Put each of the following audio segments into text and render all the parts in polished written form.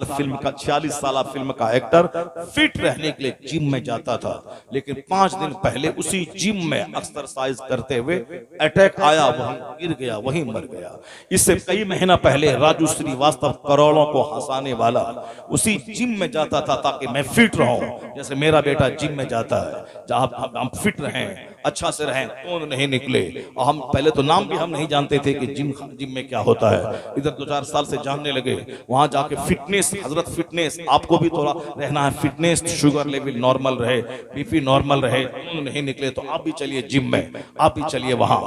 Film का 46 साल film का एक्टर फिट रहने के लिए जिम में जाता था, लेकिन 5 दिन पहले उसी जिम में एक्सरसाइज करते हुए अटैक आया, वहीं गिर गया, वहीं मर गया। इससे कई महीना पहले राजू श्रीवास्तव करोड़ों को हंसाने वाला उसी जिम में जाता था ताकि मैं फिट रहूं, जैसे मेरा बेटा जिम में जाता है। जहां हम फिट रहें, अच्छा से रहें, कौन नहीं निकले। और हम पहले तो नाम भी हम नहीं जानते थे कि जिम में क्या होता है। इधर 2-4 साल से जानने लगे, वहां जाके फिटनेस, हजरत फिटनेस, आपको भी थोड़ा रहना है फिटनेस, शुगर लेवल नॉर्मल रहे, बीपी नॉर्मल रहे, कौन नहीं निकले तो आप भी चलिए जिम में, आप भी चलिए वहां,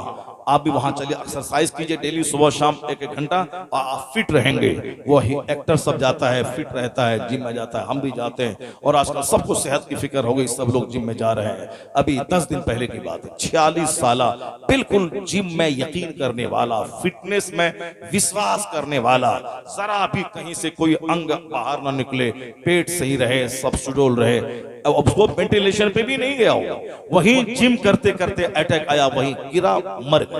आप भी वहां चलिए, एक्सरसाइज कीजिए डेली सुबह शाम 1-1 घंटा, और आप फिट रहेंगे। वही एक्टर सब जाता है, फिट रहता है, जिम में जाता है, हम भी जाते हैं। और आजकल सबको सेहत की फिक्र हो गई, सब लोग जिम में जा रहे हैं। अभी 10 दिन पहले की बात है, 46 साल बिल्कुल जिम में यकीन करने वाला, फिटनेस में विश्वास करने वाला, जरा भी कहीं से कोई अंग बाहर ना निकले, पेट सही रहे, सब सुडौल रहे, अब वो वेंटिलेशन पे भी नहीं गया हो, वहीं जिम करते करते अटैक आया, वहीं गिरा, मर गया।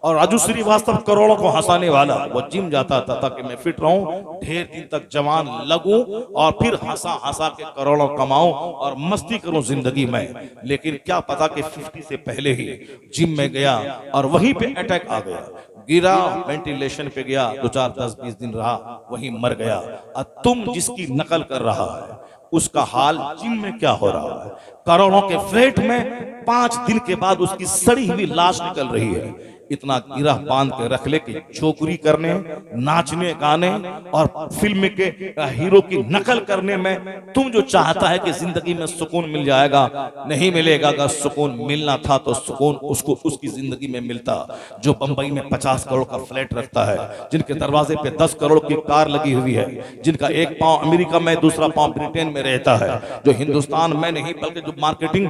और राजू श्रीवास्तव करोड़ों को हंसाने वाला, वो जिम जाता था ताकि मैं फिट रहूं, ढेर दिन तक जवान लगूं, और फिर हंसा हंसा के करोड़ों कमाऊं और मस्ती करूं जिंदगी में। लेकिन क्या पता कि 50 से पहले ही जिम में गया और वहीं पे अटैक आ गया, गिरा, वेंटिलेशन पे गया, 2-4-10-20 दिन रहा, वहीं मर गया। और तुम जिसकी नकल कर रहा है उसका हाल जिम में क्या हो रहा है। करोड़ों के फ्लैट में 5 दिन के बाद उसकी सड़ी हुई लाश निकल रही है। इतना गिरा बांध के रख ले कि छोकरी करने, नाचने गाने और फिल्म के हीरो की नकल करने में तुम जो चाहता है कि जिंदगी में सुकून मिल जाएगा, नहीं मिलेगा। अगर सुकून मिलना था तो सुकून उसको उसकी जिंदगी में मिलता जो बंबई में 50 करोड़ का फ्लैट रखता है, जिनके दरवाजे पे 10 करोड़ की कार लगी हुई है, जिनका एक पांव अमेरिका में, दूसरा पांव ब्रिटेन में रहता है, जो हिंदुस्तान में नहीं बल्कि जो मार्केटिंग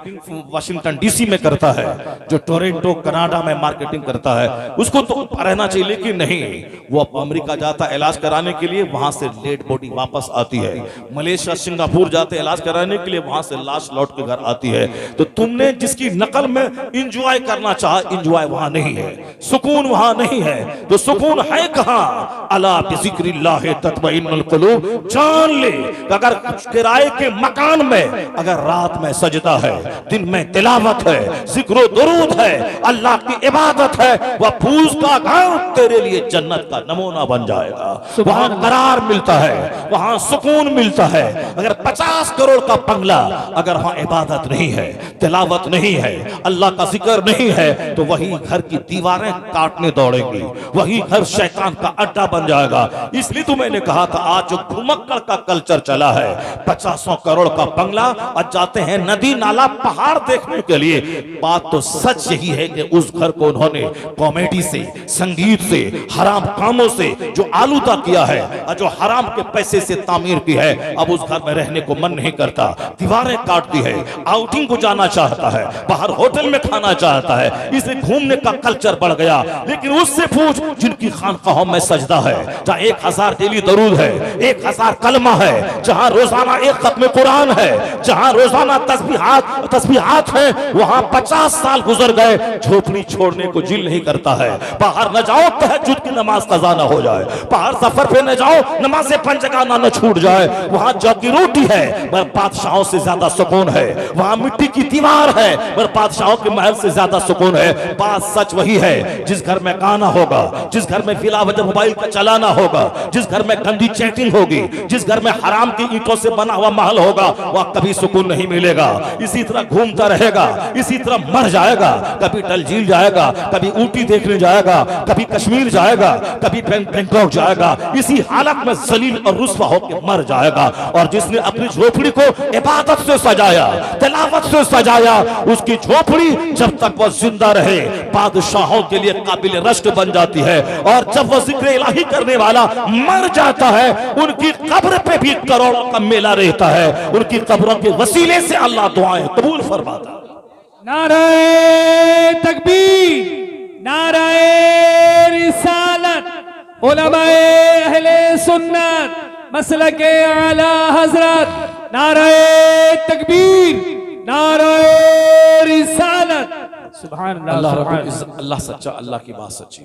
वाशिंगटन डीसी में करता है, जो टोरंटो कनाडा में मार्केटिंग करता है, उसको तो रहना चाहिए। लेकिन नहीं, वो अमेरिका जाता है इलाज कराने के लिए, वहां से डेड बॉडी वापस आती है। मलेशिया, सिंगापुर जाते इलाज कराने के लिए, वहां से लाश लौट के घर आती है। तो तुमने जिसकी नकल में इंजॉय करना चाहा, इंजॉय वहां नहीं है, सुकून वहां नहीं है। तो सुकून है कहां? अला बिज़िक्रिल्लाह तत्मइन्नुल कुलूब। जान ले अगर किराए के मकान में अगर रात में सजदा है, दिन में तिलावत है, जिक्र दुरूद है, अल्लाह की इबादत है, वह फूस का गांव तेरे लिए जन्नत का नमूना बन जाएगा। वहां करार मिलता है, वहां सुकून मिलता है। अगर 50 करोड़ का बंगला, अगर वहां इबादत नहीं है, तिलावत नहीं है, अल्लाह का जिक्र नहीं है, तो वही घर की दीवारें काटने दौड़ेंगी, वही घर शैतान का अड्डा बन जाएगा। इसलिए तो मैंने कहा था, आज जो घुमक्कड़ का कल्चर चला है, 50 करोड़ का बंगला और जाते हैं नदी नाला पहाड़ देखने के लिए। बात तो सच यही है कि उस घर को उन्होंने कॉमेडी से, संगीत से, हराम कामों से जो आलूदा किया है और जो हराम के पैसे से तामीर की है, अब उस घर में रहने को मन नहीं करता, दीवारें काटती है, आउटिंग को जाना चाहता है, बाहर होटल में खाना चाहता है, इसलिए घूमने का कल्चर बढ़ गया। लेकिन उससे पूछ जिनकी खानकाहों में सजदा है, जहां 1000 डेली दरूद है, 1000 कलमा है, जहां रोजाना 1 खत्म कुरान है, जहां रोजाना तस्बीहात है, वहां 50 साल गुजर गए, झोपड़ी छोड़ने को दिल नहीं करता है। बाहर न जाओ तहज्जुद की नमाज कज़ा ना हो जाए, बाहर सफर पे न जाओ नमाज़े 5 जगह ना छूट जाए। वहां जौ की रोटी है पर बादशाहों से ज्यादा सुकून है, वहां मिट्टी की दीवार है पर बादशाहों के महल से ज्यादा सुकून है। बात सच वही है, जिस घर में गाना होगा, जिस घर में बिला वजह मोबाइल का चलाना होगा, जिस घर में गंदी चैटिंग होगी, जिस घर में हराम की ईंटों से बना हुआ महल होगा, वहां कभी सुकून नहीं मिलेगा। इसी तरह घूमता रहेगा, इसी तरह मर जाएगा, कभी डल झील जाएगा, कभी ऊटी देखने जाएगा, कभी कश्मीर जाएगा, कभी बैंकॉक जाएगा, इसी हालत में जलील और रुस्वा होकर मर जाएगा। और जिसने अपनी झोपड़ी को इबादत से सजाया, तिलावत से सजाया, उसकी झोपड़ी जब तक वह जिंदा रहे बादशाहों के लिए काबिल रश्क बन जाती है। और जब वह जिक्र इलाही करने वाला मर जाता है, उनकी कब्र पे भी करोड़ों का मेला रहता है। उनकी कब्रों के वसीले से अल्लाह दुआएं कबूल फरमाता है। नारे तकबीर, नारे रिसालत, उलमाए अहले सुन्नत, मसलके आला हजरत, नारे तकबीर, नारे रिसालत। सुभान अल्लाह, अल्लाह सच्चा, अल्लाह की बात सच्ची।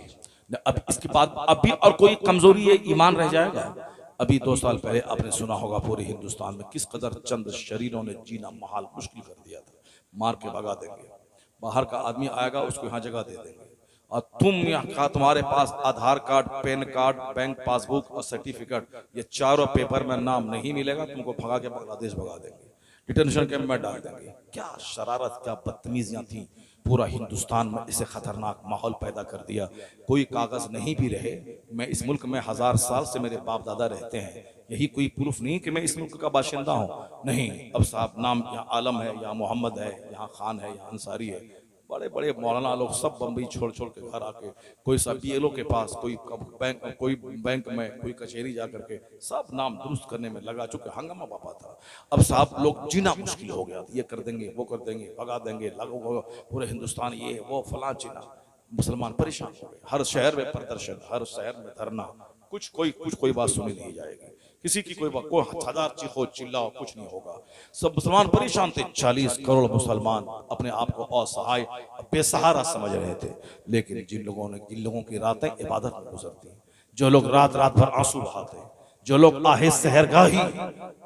अब इसके बाद अब भी और कोई कमजोरी है ईमान रह जाएगा? अभी 2 साल पहले आपने सुना होगा पूरे हिंदुस्तान में किस कदर चंद शरीरों ने जीना महाल मुश्किल कर दिया था। मार के भगा देंगे, बाहर का आदमी आएगा उसको यहाँ जगह दे देंगे, और तुम यहाँ का तुम्हारे पास Aadhaar card, PAN card, bank passbook और सर्टिफिकेट, ये चारों पेपर में नाम नहीं मिलेगा, तुमको भगा के बांग्लादेश भगा देंगे, डिटेंशन कैंप में डाल देंगे। क्या शरारत, क्या बदतमीजियां थी। पूरा हिंदुस्तान में इसे खतरनाक माहौल पैदा कर दिया। कोई कागज नहीं भी रहे, मैं इस मुल्क में 1000 साल से मेरे बाप दादा रहते हैं, यही कोई प्रूफ नहीं कि मैं इस मुल्क का बाशिंदा हूँ। नहीं, अब साहब नाम यहाँ आलम है, यहाँ मोहम्मद है, यहाँ खान है, यहाँ अंसारी है, बड़े बड़े मौलाना लोग सब बम्बई छोड़ छोड़ के घर आके, कोई सब बीएलओ के पास, कोई बैंक में, कोई कचहरी जा करके सब नाम दुरुस्त करने में लगा चुके। हंगामा पापा था। अब साहब लोग जीना मुश्किल हो गया, ये कर देंगे, वो कर देंगे, भगा देंगे, लगो पूरे हिंदुस्तान ये वो फलां चीना। मुसलमान परेशान हो गए। हर शहर में प्रदर्शन, हर शहर में धरना, कुछ कोई बात सुनी नहीं जाएगी, किसी की कोई 1000 चीखो चिल्लाओ, कुछ नहीं होगा। सब मुसलमान परेशान थे। 40 करोड़ मुसलमान अपने आप को असहाय, बेसहारा समझ रहे थे। लेकिन जिन लोगों की रातें इबादत में गुजरती, जो लोग रात भर आंसू बहाते, जो लोग आहे सहरगाही,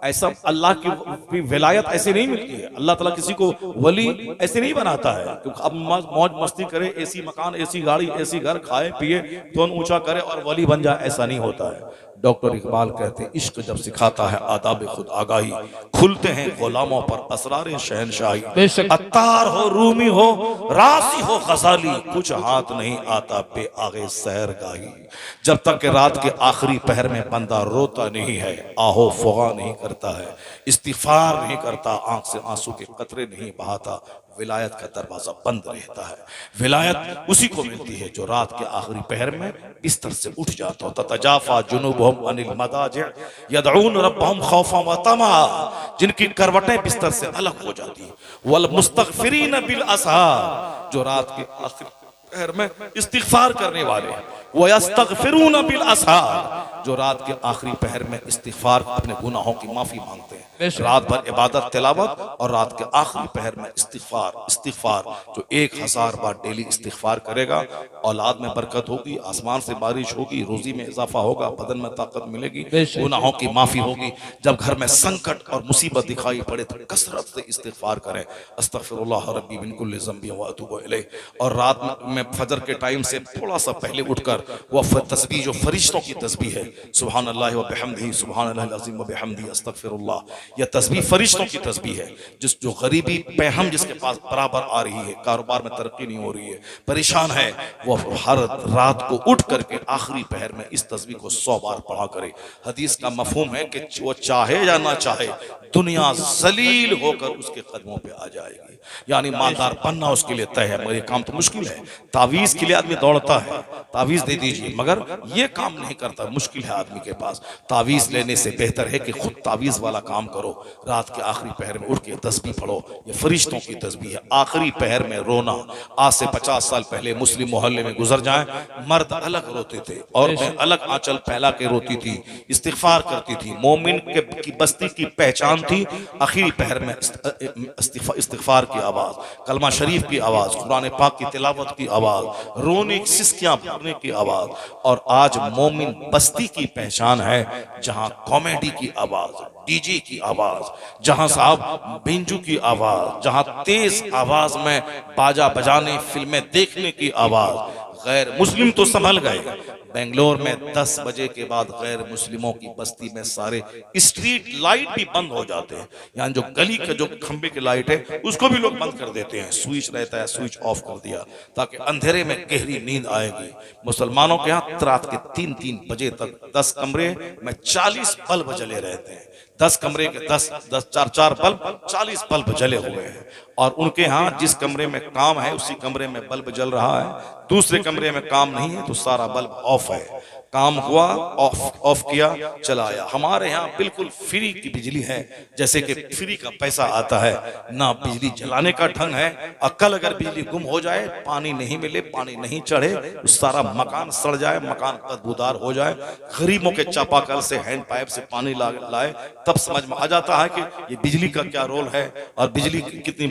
ऐसा अल्लाह की विलायत ऐसे नहीं मिलती है। अल्लाह ताला किसी को वली ऐसे नहीं बनाता है क्योंकि अब मौज मस्ती करे, ऐसी मकान, ऐसी गाड़ी, ऐसी घर, खाए पिए, टोन ऊंचा करे और वली बन जाए, ऐसा नहीं होता है। डॉक्टर इकबाल कहते हैं, इश्क जब सिखाता है आदाब खुद आगाही, खुलते हैं गुलामों पर असरार शहनशाही। अत्तार हो, रूमी हो, रासी हो, गजाली, कुछ हाथ नहीं आता पे आगे सहरगाही। जब तक कि रात के आखिरी पहर में बंदा रोता नहीं है, आहो फुगा नहीं करता है, इस्तिगफार नहीं करता, आंख से आंसू के कतरे नहीं बहाता, विलायत का दरवाजा बंद रहता है। विलायत उसी को मिलती है जो रात के आखिरी पहर में बिस्तर से उठ जाता हो। ततजाफा जुनूबुहुम अनिल मदाजिअ यदऊन रब्बहुम खौफन व तमा, जिनकी करवटें बिस्तर से अलग हो जाती हैं। वल मुस्तगफिरीन बिल असहार, जो रात के आखिरी पहर में इस्तिगफार करने वाले, व यस्तगफिरून बिल असहार, जो रात के आखिरी पहर में इस्तिगफार, अपने गुनाहों की माफी मांगते हैं। रात भर इबादत तिलावत और रात के आखिरी पहर में इस्तिगफार। जो 1000 बार डेली इस्तिगफार करेगा, औलाद में बरकत होगी, आसमान से बारिश होगी, रोजी में इजाफा होगा, बदन में ताकत मिलेगी, गुनाहों की माफी होगी। जब घर में संकट और मुसीबत दिखाई पड़े तो कसरत से इस्तिगफार करें, अस्तगफिरुल्लाह रब्बी मिन कुल्लि ज़ंबि व अतूबु इलैह। और रात में फजर के टाइम से थोड़ा सा पहले उठकर वह तस्बीह जो फरिश्तों की तस्बीह है, सुभानअल्लाह व बिहम्दिही सुभानअल्लाहिल अज़ीम व बिहम्दिही अस्तगफिरुल्लाह, यह तस्बीह फरिश्तों की तस्बीह है। जो गरीबी पैहम जिसके पास बराबर आ रही है, कारोबार में तरक्की नहीं हो रही है, परेशान है, वह हर रात को उठ करके आखिरी पहर में इस तस्बीह को 100 बार पढ़ा करे। हदीस का मफहूम है कि वो चाहे या ना चाहे, दुनिया जलील होकर उसके कदमों पे आ जाएगी। यानी मालदार बनना उसके लिए तय है, मगर ये काम तो मुश्किल है। तावीज के लिए आदमी दौड़ता है, तावीज दे दीजिए, मगर ये काम नहीं करता, मुश्किल है आदमी के पास। तावीज लेने से बेहतर है कि खुद तावीज वाला काम करो। रात के आखिरी पहर में उठ के तस्बीह पढ़ो, ये फरिश्तों की तस्बीह है। आखिरी पहर में रोना, आज से 50 साल पहले मुस्लिम मोहल्ले में गुजर जाए, मर्द अलग रोते थे, औरतें अलग आंचल फैला के रोती थी, इस्तिगफार करती थी। मोमिन की बस्ती की पहचान थी आखिरी पहर में इस्तिगफार की आवाज, कलमा शरीफ की आवाज, कुरान पाक की तिलावत की आवाज, रोने सिसकियां भरने की आवाज। और आज मोमिन बस्ती की पहचान है जहां कॉमेडी की आवाज, डीजे की आवाज, जहां साहब बेंजू की आवाज, जहां तेज आवाज में बाजा बजाने, फिल्में देखने की आवाज। गैर मुस्लिम तो संभल गए। बेंगलोर में 10 बजे के बाद गैर मुस्लिमों की बस्ती में सारे स्ट्रीट लाइट भी बंद हो जाते हैं। यानी जो गली के जो खंबे की लाइट है उसको भी लोग बंद कर देते हैं, स्विच रहता है, स्विच ऑफ कर दिया ताकि अंधेरे में गहरी नींद आएगी। मुसलमानों के यहाँ रात के 3-3 बजे तक 10 कमरे में 40 बल्ब जले रहते हैं। 10 कमरे के 10 4 बल्ब, 40 बल्ब जले हुए हैं। और उनके यहाँ जिस कमरे में काम है उसी कमरे में बल्ब जल रहा है, दूसरे कमरे में काम नहीं है तो सारा बल्ब ऑफ है। काम हुआ, ऑफ किया, चलाया। हमारे यहाँ बिल्कुल फ्री की बिजली है, जैसे कि फ्री का पैसा आता है, ना बिजली जलाने का ढंग है। कल अगर बिजली गुम हो जाए, पानी नहीं मिले, पानी नहीं चढ़े, तो सारा मकान सड़ जाए, मकान बदबूदार हो जाए। गरीबों के चापाकल से, हैंड पाइप से पानी लाए, तब समझ में आ जाता है कि ये बिजली का क्या रोल है और बिजली कितनी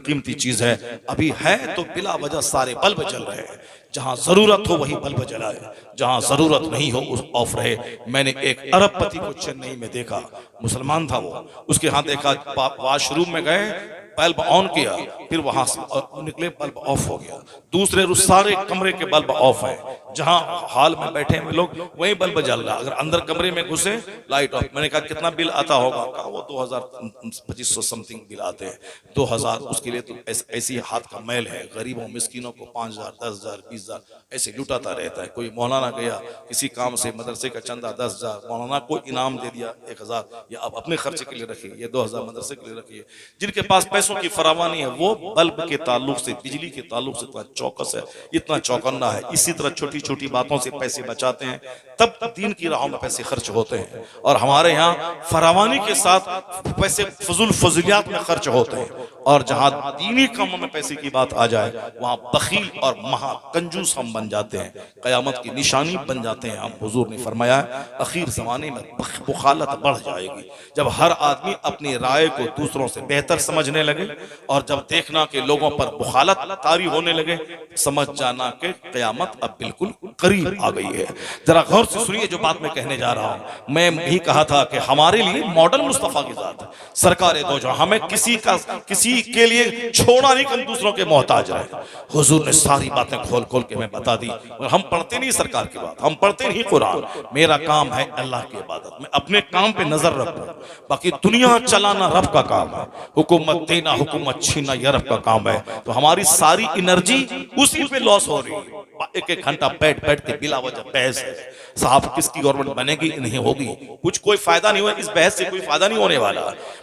कीमती चीज है। अभी है तो बिला वजह सारे बल्ब जल रहे हैं। जहां जरूरत हो वही बल्ब जलाए, जहां जरूरत नहीं हो उस ऑफ रहे। मैंने एक अरबपति को चेन्नई में देखा, मुसलमान था वो, उसके यहाँ देखा वॉशरूम में गए, बल्ब ऑन किया, फिर वहां से निकले, बल्ब ऑफ हो गया। दूसरे सारे कमरे के बल्ब ऑफ है, जहां हॉल में बैठे हैं लोग वही बल्ब जल रहा, अगर अंदर कमरे में घुसे लाइट ऑफ। मैंने कहा कितना बिल आता होगा? कहा वो 2500 समथिंग बिल आते हैं। 2000 उसके लिए तो ऐसी हाथ का मैल है, गरीबों मिस्किनों को 5000 10,000 20,000 ऐसे लुटाता रहता है। कोई मौलाना गया किसी काम से, मदरसे का चंदा 10,000, मौलाना को इनाम दे दिया 1,000, या आप अपने खर्चे के लिए रखिए, ये 2,000 मदरसे के लिए रखिए। जिनके पास पैसों की फरावानी है वो बल्ब के ताल्लुक से, बिजली के ताल्लुक से इतना चौकस है, इतना चौकन्ना है। इसी तरह छोटी छोटी बातों से पैसे बचाते हैं, तब दीन की राहों में पैसे खर्च होते हैं। और हमारे यहाँ फरावानी के साथ पैसे फजूल फजूलियात में खर्च होते हैं, और जहां दीनी कामों में पैसे की बात आ जाए वहां बखील और महा कंजूस हम बन जाते हैं, कयामत की निशानी बन जाते हैं हम। हुजूर ने फरमाया आखिर जमाने में बुखालत बढ़ जाएगी, जब हर आदमी अपनी राय को दूसरों से बेहतर समझने लगे, और जब देखना कि लोगों पर बुखालत तारी होने लगे, समझ जाना कि कयामत अब बिल्कुल करीब आ गई है। जरा गौर से सुनिए जो बात मैं कहने जा रहा हूं। मैं भी कहा था कि हमारे लिए मॉडल मुस्तफा की जात है, सरकार दो जहां, हमें किसी के लिए छोड़ा नहीं, हम दूसरों के मोहताज रहे। हुजूर ने सारी बातें खोल खोल के मैं बता दी। और हम पढ़ते नहीं सरकार की बात, हम पढ़ते नहीं कुरान। मेरा काम है अल्लाह की इबादत, मैं अपने काम पे नजर रखूं, बाकी दुनिया चलाना रब का काम है, हुकूमत देना हुकूमत छीना यह रब का काम है। तो हमारी सारी एनर्जी उसी पे लॉस हो रही है। एक एक घंटा बैठ बैठ के बिला वजह बहस है, साहब किसकी गवर्नमेंट बनेगी नहीं होगी, कुछ कोई फायदा नहीं हुआ, इस बहस से कोई फायदा नहीं होने वाला।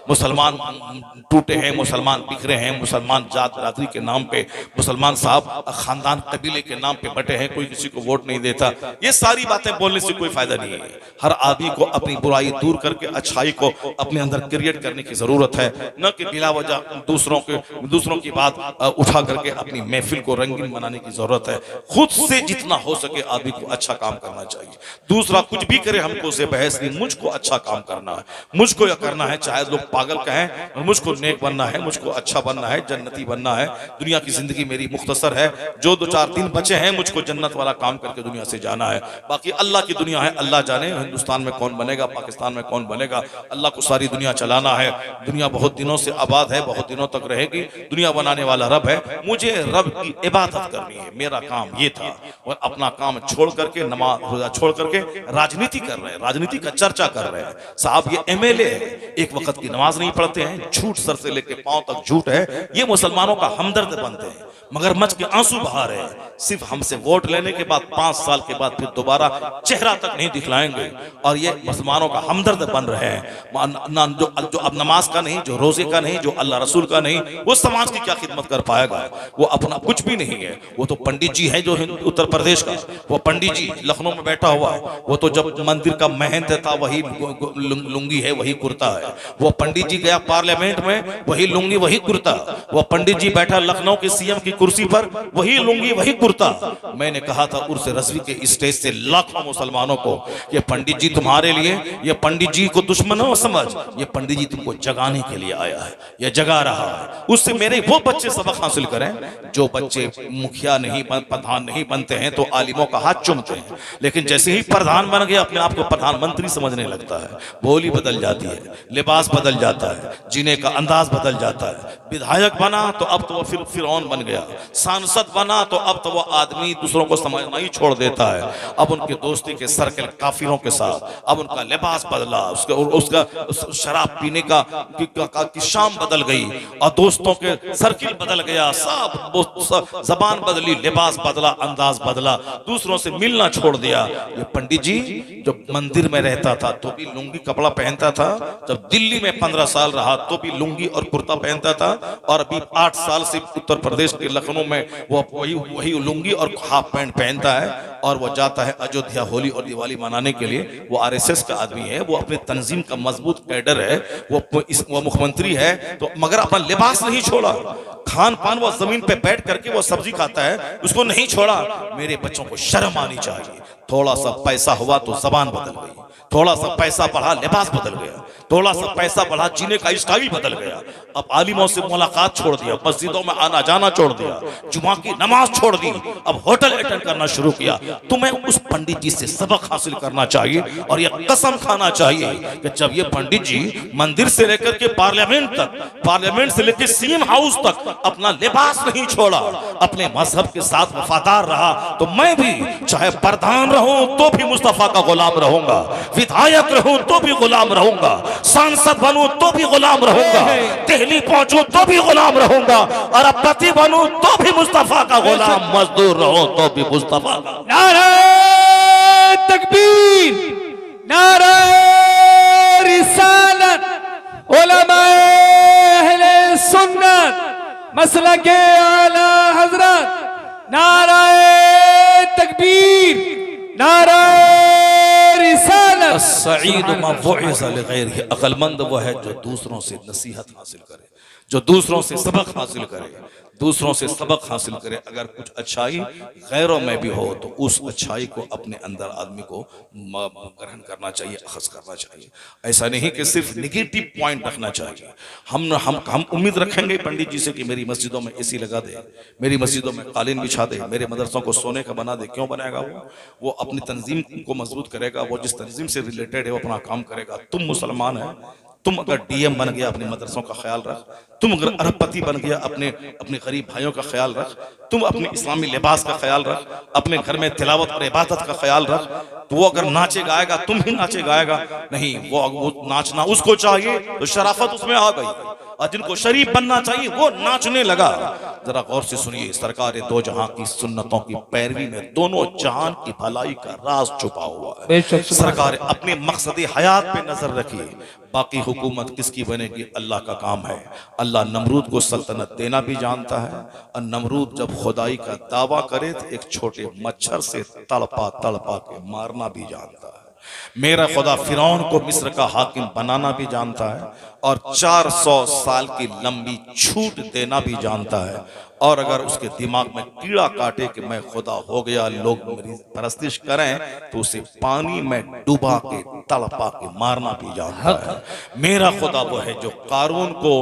मुसलमान टूटे हैं, मुसलमान बिखरे हैं, मुसलमान जात बिरादरी के नाम पे, मुसलमान साहब खानदान कबीले के नाम पे बटे हैं, कोई किसी को वोट नहीं देता। ये सारी बातें बोलने से कोई फायदा नहीं है। हर आदमी को अपनी बुराई दूर करके अच्छाई को अपने अंदर क्रिएट करने की जरूरत है, न कि बिला वजह दूसरों की बात उठा करके अपनी महफिल को रंगीन बनाने की जरूरत है। खुद से जितना हो सके आदमी को अच्छा काम करना चाहिए। दूसरा कुछ भी करे हमको उसे बहस नहीं, मुझको अच्छा काम करना है, मुझको यह करना है, चाहे लोग पागल कहें, मुझको नेक बनना है, मुझको अच्छा बनना है, जन्नती बनना है। दुनिया की जिंदगी मेरी मुख्तसर है, जो 2-4 दिन बचे हैं मुझको जन्नत वाला काम करके दुनिया से जाना है। बाकी अल्लाह की दुनिया है, अल्लाह जाने हिंदुस्तान में कौन बनेगा, पाकिस्तान में कौन बनेगा, अल्लाह को सारी दुनिया चलाना है। दुनिया बहुत दिनों से आबाद है, बहुत दिनों तक रहेगी, दुनिया बनाने वाला रब है। मुझे रब की इबादत करनी है, मेरा काम ये था। और अपना काम छोड़ करके, नमाज रोजा छोड़ करके राजनीति कर रहे हैं, राजनीति का चर्चा कर रहे हैं। साहब ये एमएलए है, एक वक्त की नमाज नहीं पढ़ते हैं, झूठ सर से लेके पांव तक झूठ है, ये मुसलमानों का हमदर्द बनते हैं, मगरमच्छ के आंसू बहा रहे हैं। सिर्फ हमसे वोट लेने के बाद 5 साल के बाद फिर दोबारा चेहरा तक नहीं दिखलाएंगे, और ये मुसलमानों का हमदर्द बन रहे हैं। जो अब नमाज का नहीं, जो रोजे का नहीं, जो अल्लाह रसूल का नहीं, वो समाज की क्या खिदमत कर पाएगा? वो अपना कुछ भी नहीं है। वो तो पंडित जी है जो उत्तर प्रदेश का, वो पंडित जी लखनऊ में बैठा हुआ है, वो तो जब मंदिर का महंत था वही लुंगी है, वही कुर्ता है। वो पंडित जी गया पार्लियामेंट में, वही लुंगी वही कुर्ता। वो पंडित जी बैठा लखनऊ के सीएम की कुर्सी पर, वही लुंगी वही कुर्ता। मैंने कहा था उर्स रज़वी के स्टेज से लाखों मुसलमानों को, ये पंडित जी तुम्हारे लिए, ये पंडित जी को दुश्मन हो समझ, ये पंडित जी तुमको जगाने के लिए आया है, ये जगा रहा है। उससे मेरे वो बच्चे सबक हासिल करें, जो बच्चे मुखिया नहीं प्रधान नहीं बनते हैं तो आलिमों का हाथ चूमते हैं, लेकिन जैसे ही प्रधान बन गया अपने आप को प्रधानमंत्री समझने लगता है। बोली बदल जाती है, लिबास बदल जाता है, जीने का अंदाज बदल जाता है। विधायक बना तो अब तो वो फिर फिरौन बन गया, सांसद बना तो अब तो वो आदमी दूसरों को समझना ही छोड़ देता है। अब उनके दोस्ती के सर्कल काफिरों के साथ, अब उनका लिबास बदला, उसका शराब पीने की शाम बदल गई, और दोस्तों के सर्किल बदल गया, सब जबान बदली, लिबास बदला, अंदाज बदला, दूसरों से मिलना छोड़ दिया। ये पंडित जी जब मंदिर में रहता था तो भी लुंगी कपड़ा पहनता था, जब दिल्ली में 15 साल रहा तो भी लुंगी और कुर्ता पहनता था, और अभी 8 साल से उत्तर प्रदेश के लखनऊ में वो वही लुंगी और हाफ पैंट पहनता है, और वो जाता है अयोध्या होली और दिवाली मनाने के लिए। वो आरएसएस का आदमी है, वो अपने तंजीम का मजबूत कैडर है, वो मुख्यमंत्री है, तो मगर अपना लिबास नहीं छोड़ा, खान पान वो जमीन पे बैठ करके वो सब्जी खाता है, उसको नहीं छोड़ा। मेरे बच्चों को शर्म आनी चाहिए। थोड़ा सा पैसा हुआ तो जबान बदल गई, थोड़ा सा पैसा बढ़ा लिबास बदल गया, थोड़ा सा पैसा बढ़ा जीने का स्टाइल बदल गया। अब आलिमों से मुलाकात छोड़ दिया, मस्जिदों में आना जाना छोड़ दिया, जुमा की नमाज छोड़ दी, अब होटल अटेंड करना शुरू किया। तुम्हें उस पंडित जी से सबक हासिल करना चाहिए और यह कसम खाना चाहिए कि जब ये पंडित जी मंदिर से लेकर के पार्लियामेंट तक, पार्लियामेंट से लेकर सीएम हाउस तक अपना लिबास नहीं छोड़ा, अपने मजहब के साथ वफादार रहा, तो मैं भी चाहे प्रधान रहूं तो भी मुस्तफा का गुलाम रहूंगा, विधायक रहूं तो भी गुलाम रहूंगा, सांसद बनूं तो भी गुलाम रहूंगा, दिल्ली पहुंचूं तो भी गुलाम रहूंगा, और अरबपति बनूं तो भी मुस्तफा का गुलाम, मजदूर रहूं तो भी मुस्तफा का। नारे तकबीर, नारे रिसालत, उलमाए अहले सुन्नत, मसलके आला हजरत, नारे तकबीर, नारे रिसालत। सईद मन वअज़ लिगैरिही, अक्लमंद वो है जो दूसरों से नसीहत हासिल करे, जो दूसरों से सबक हासिल करे, दूसरों से सबक हासिल करे। अगर कुछ अच्छाई गैरों में भी हो तो उस अच्छाई को अपने अंदर आदमी को ग्रहण करना चाहिए, अखज़ करना चाहिए। ऐसा नहीं कि सिर्फ निगेटिव पॉइंट रखना चाहिए। हम उम्मीद रखेंगे पंडित जी से कि मेरी मस्जिदों में एसी लगा दे, मेरी मस्जिदों में कालीन बिछा दे, मेरे मदरसों को सोने का बना दे। क्यों बनाएगा वो अपनी तंजीम को मजबूत करेगा, वो जिस तंजीम से रिलेटेड है वो अपना काम करेगा। तुम मुसलमान है, तुम अगर डीएम बन गया अपने मदरसों का ख्याल रख, तुम अगर अरबपति बन गया अपने गरीब भाइयों का ख्याल रख, तुम अपने इस्लामी लिबास का ख्याल रख, अपने घर में तिलावत और इबादत का ख्याल रख। तो वो अगर नाचे गाएगा तुम ही नाचे गाएगा नहीं, वो नाचना उसको चाहिए तो शराफत उसमें आ गई, और जिनको शरीफ बनना चाहिए वो नाचने लगा। जरा गौर से सुनिए, सरकार दो जहां की सुन्नतों की पैरवी में दोनों जहान की भलाई का राज छुपा हुआ है। सरकार अपने मकसद हयात पे नजर रखिए, बाकी हुकूमत किसकी बनेगी अल्लाह का काम है। अल्लाह नमरूद को सल्तनत देना भी जानता है, और नमरूद जब खुदाई का दावा करे तो एक छोटे मच्छर से तड़पा तड़पा के मारना भी जानता है। मेरा खुदा फिरौन को मिस्र का हाकिम बनाना भी जानता है, और 400 साल की लंबी छूट देना भी जानता है। और अगर उसके दिमाग में कीड़ा काटे कि मैं खुदा हो गया, लोग मेरी परस्तिश करें, तो उसे पानी में डुबा के तड़पा के मारना भी जानता है। मेरा खुदा वो है जो कारून को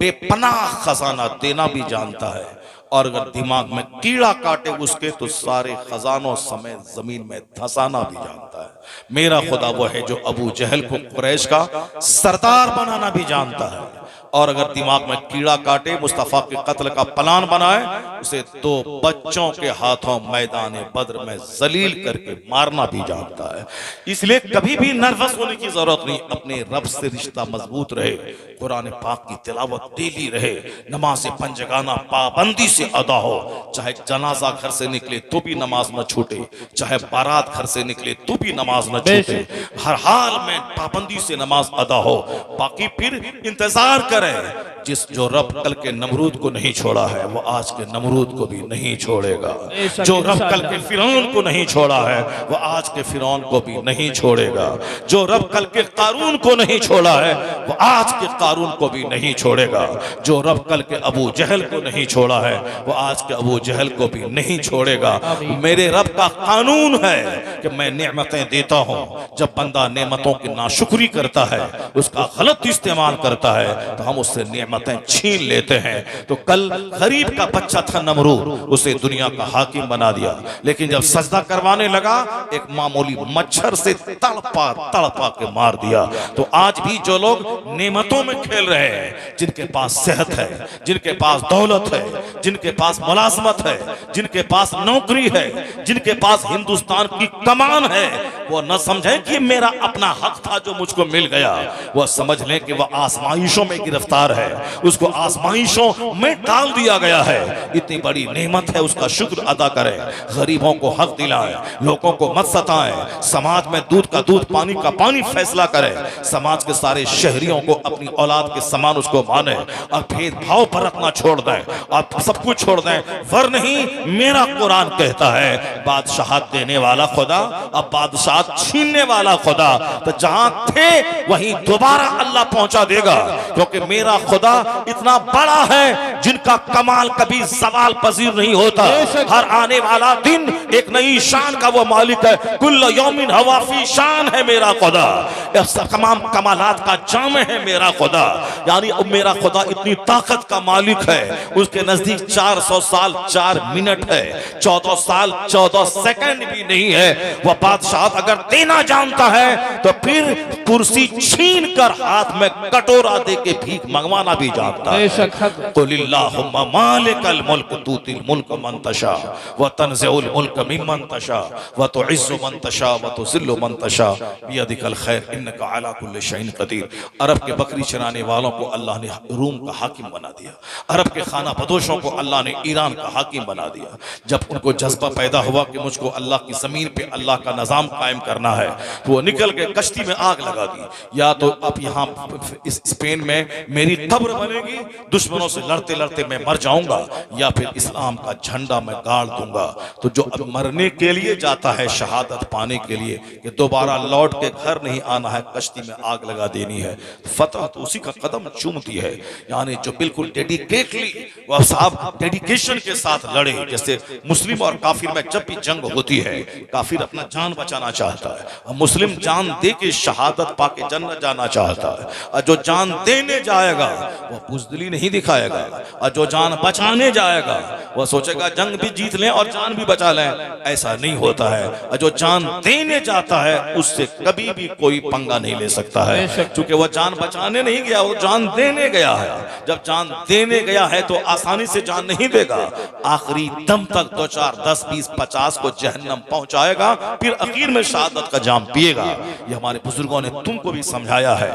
बेपनाह खजाना देना भी जानता है, और अगर दिमाग में कीड़ा काटे उसके तो सारे खजानों समेत जमीन में धंसाना भी जानता है। मेरा खुदा वो है जो अबू जहल को कुरैश का सरदार बनाना भी जानता है, और अगर दिमाग में कीड़ा काटे मुस्तफा के कत्ल का प्लान बनाए, उसे 2 बच्चों के हाथों मैदान बद्र में जलील करके मारना भी जानता है। इसलिए कभी भी नर्वस होने की जरूरत नहीं, अपने रब से रिश्ता मजबूत रहे, कुरान पाक की तिलावत डेली रहे, नमाज पंजगाना पाबंदी से अदा हो, चाहे जनाजा घर से निकले तो भी नमाज न छूटे, चाहे बारात घर से निकले तो भी नमाज न छूटे, हर हाल में पाबंदी से नमाज अदा हो। बाकी फिर इंतजार करें, जो रब कल के नमरूद को नहीं छोड़ा है वो आज के नमरूद को भी नहीं छोड़ेगा, जो रब कल के फिरौन को नहीं छोड़ा है वो आज के फिरौन को भी नहीं छोड़ेगा, जो रब कल के कारून को नहीं छोड़ा है वो आज के कारून को भी नहीं छोड़ेगा, जो रब कल के अबू जहल को नहीं छोड़ा है वो आज के अबू जहल को भी नहीं छोड़ेगा। मेरे रब का कानून है कि मैं नेमतें देता हूं, जब बंदा नेमतों की नाशुक्री करता है, उसका गलत इस्तेमाल करता है, तो हम उससे नेमतें छीन लेते हैं। तो कल गरीब का बच्चा था नमरूद, उसे दुनिया का हाकिम बना दिया, लेकिन जब सजदा करवाने लगा एक मामूली मच्छर से तड़पा तड़पा के मार दिया। तो आज भी जो लोग नेमतों में खेल रहे हैं, जिनके पास सेहत है, जिनके पास दौलत है, जिनके पास मुलाजमत है, जिनके पास नौकरी है, जिनके पास हिंदुस्तान की कमान है, वो न समझें कि मेरा अपना हक था जो मुझको मिल गया, वह समझ लें कि वह आसमाइशों में गिरफ्तार है, उसको आसमाइशों में डाल दिया गया है। इतनी बड़ी नेमत है, उसका शुक्र अदा करें, गरीबों को हक दिलाएं, लोगों को मत सताएं, समाज में दूध का दूध पानी का पानी फैसला करें, समाज के सारे शहरियों को अपनी औलाद के समान उसको माने, और भेदभाव बरतना छोड़ दें, आप सब कुछ छोड़ दें। वर नहीं, मेरा कुरान कहता है बादशाहत देने वाला खुदा अब बादशाहत छीनने वाला खुदा, तो जहां थे वहीं दोबारा अल्लाह पहुंचा देगा, क्योंकि मेरा खुदा इतना बड़ा है जिन का कमाल कभी सवाल पजीर नहीं होता। हर आने वाला दिन एक नई शान का वो मालिक है। कुल्ल यौमिन हवा फी शान है मेरा खुदा, तमाम कमालात का जामे है मेरा खुदा। यानी अब मेरा खुदा इतनी ताकत का मालिक है, उसके नजदीक 400 साल 4 मिनट है, 14 साल 14 सेकंड भी नहीं है। वह बादशाह अगर देना जानता है तो फिर कुर्सी छीन कर हाथ में कटोरा दे के भीख मंगवाना भी जानता है। कुलिल्लाहुम्मा मालिकल मुल्क तूतिल मुल्क मन तशा व तंज़िउल मुल्क मिम्मन तशा व तुइज़्ज़ु मन तशा व तुज़िल्लु मन तशा बियदिकल खैर इन्नका अला कुल्लि शैइन क़दीर। अरब के बकरी चराने वालों को अल्लाह ने रूम का हाकिम बना दिया, अरब के खाना बदोशों को अल्लाह ने ईरान का हाकिम बना दिया। जब उनको जज्बा पैदा हुआ कि मुझको अल्लाह की जमीन पे अल्लाह का निजाम कायम करना है, तो वो निकल के कश्ती में आग लगा दी। या तो अब यहाँ इस स्पेन में मेरी कब्र बनेगी, दुश्मनों से लड़ते लड़ते मैं मर जाऊंगा, या फिर इस्लाम का झंडा मैं गाड़ दूंगा। तो जो अब मरने के लिए जाता है शहादत पाने के लिए कि दोबारा लौट के घर नहीं आना है, कश्ती में आग लगा देनी है, फतह तो उसी का कदम चूमती है। यानी जो बिल्कुल डेडिकेटली वह साहब डेडिकेशन के साथ लड़े। जैसे मुस्लिम और काफिर में जब भी जंग होती है, काफिर अपना जान बचाना चाहता है, मुस्लिम जान दे के शहादत पाके जन्नत जाना चाहता है। और जो जान देने जाएगा वह बुज़दिली नहीं दिखाएगा, और जो जान बचाने जाएगा वह सोचेगा जंग भी जीत लें और जान भी बचा लें। ऐसा नहीं होता है। और जो जान देने जाता है उससे कभी भी कोई पंगा नहीं ले सकता है, क्योंकि वह जान बचाने नहीं गया, वो जान देने गया है। जब जान देने गया है तो आसानी से जान नहीं देगा, आखिरी दम तक 2 4 10 20 50 को जहन्नम पहुंचाएगा, फिर आखिर में शहादत का जाम पिएगा। ये हमारे बुजुर्गों ने तुमको भी समझाया है।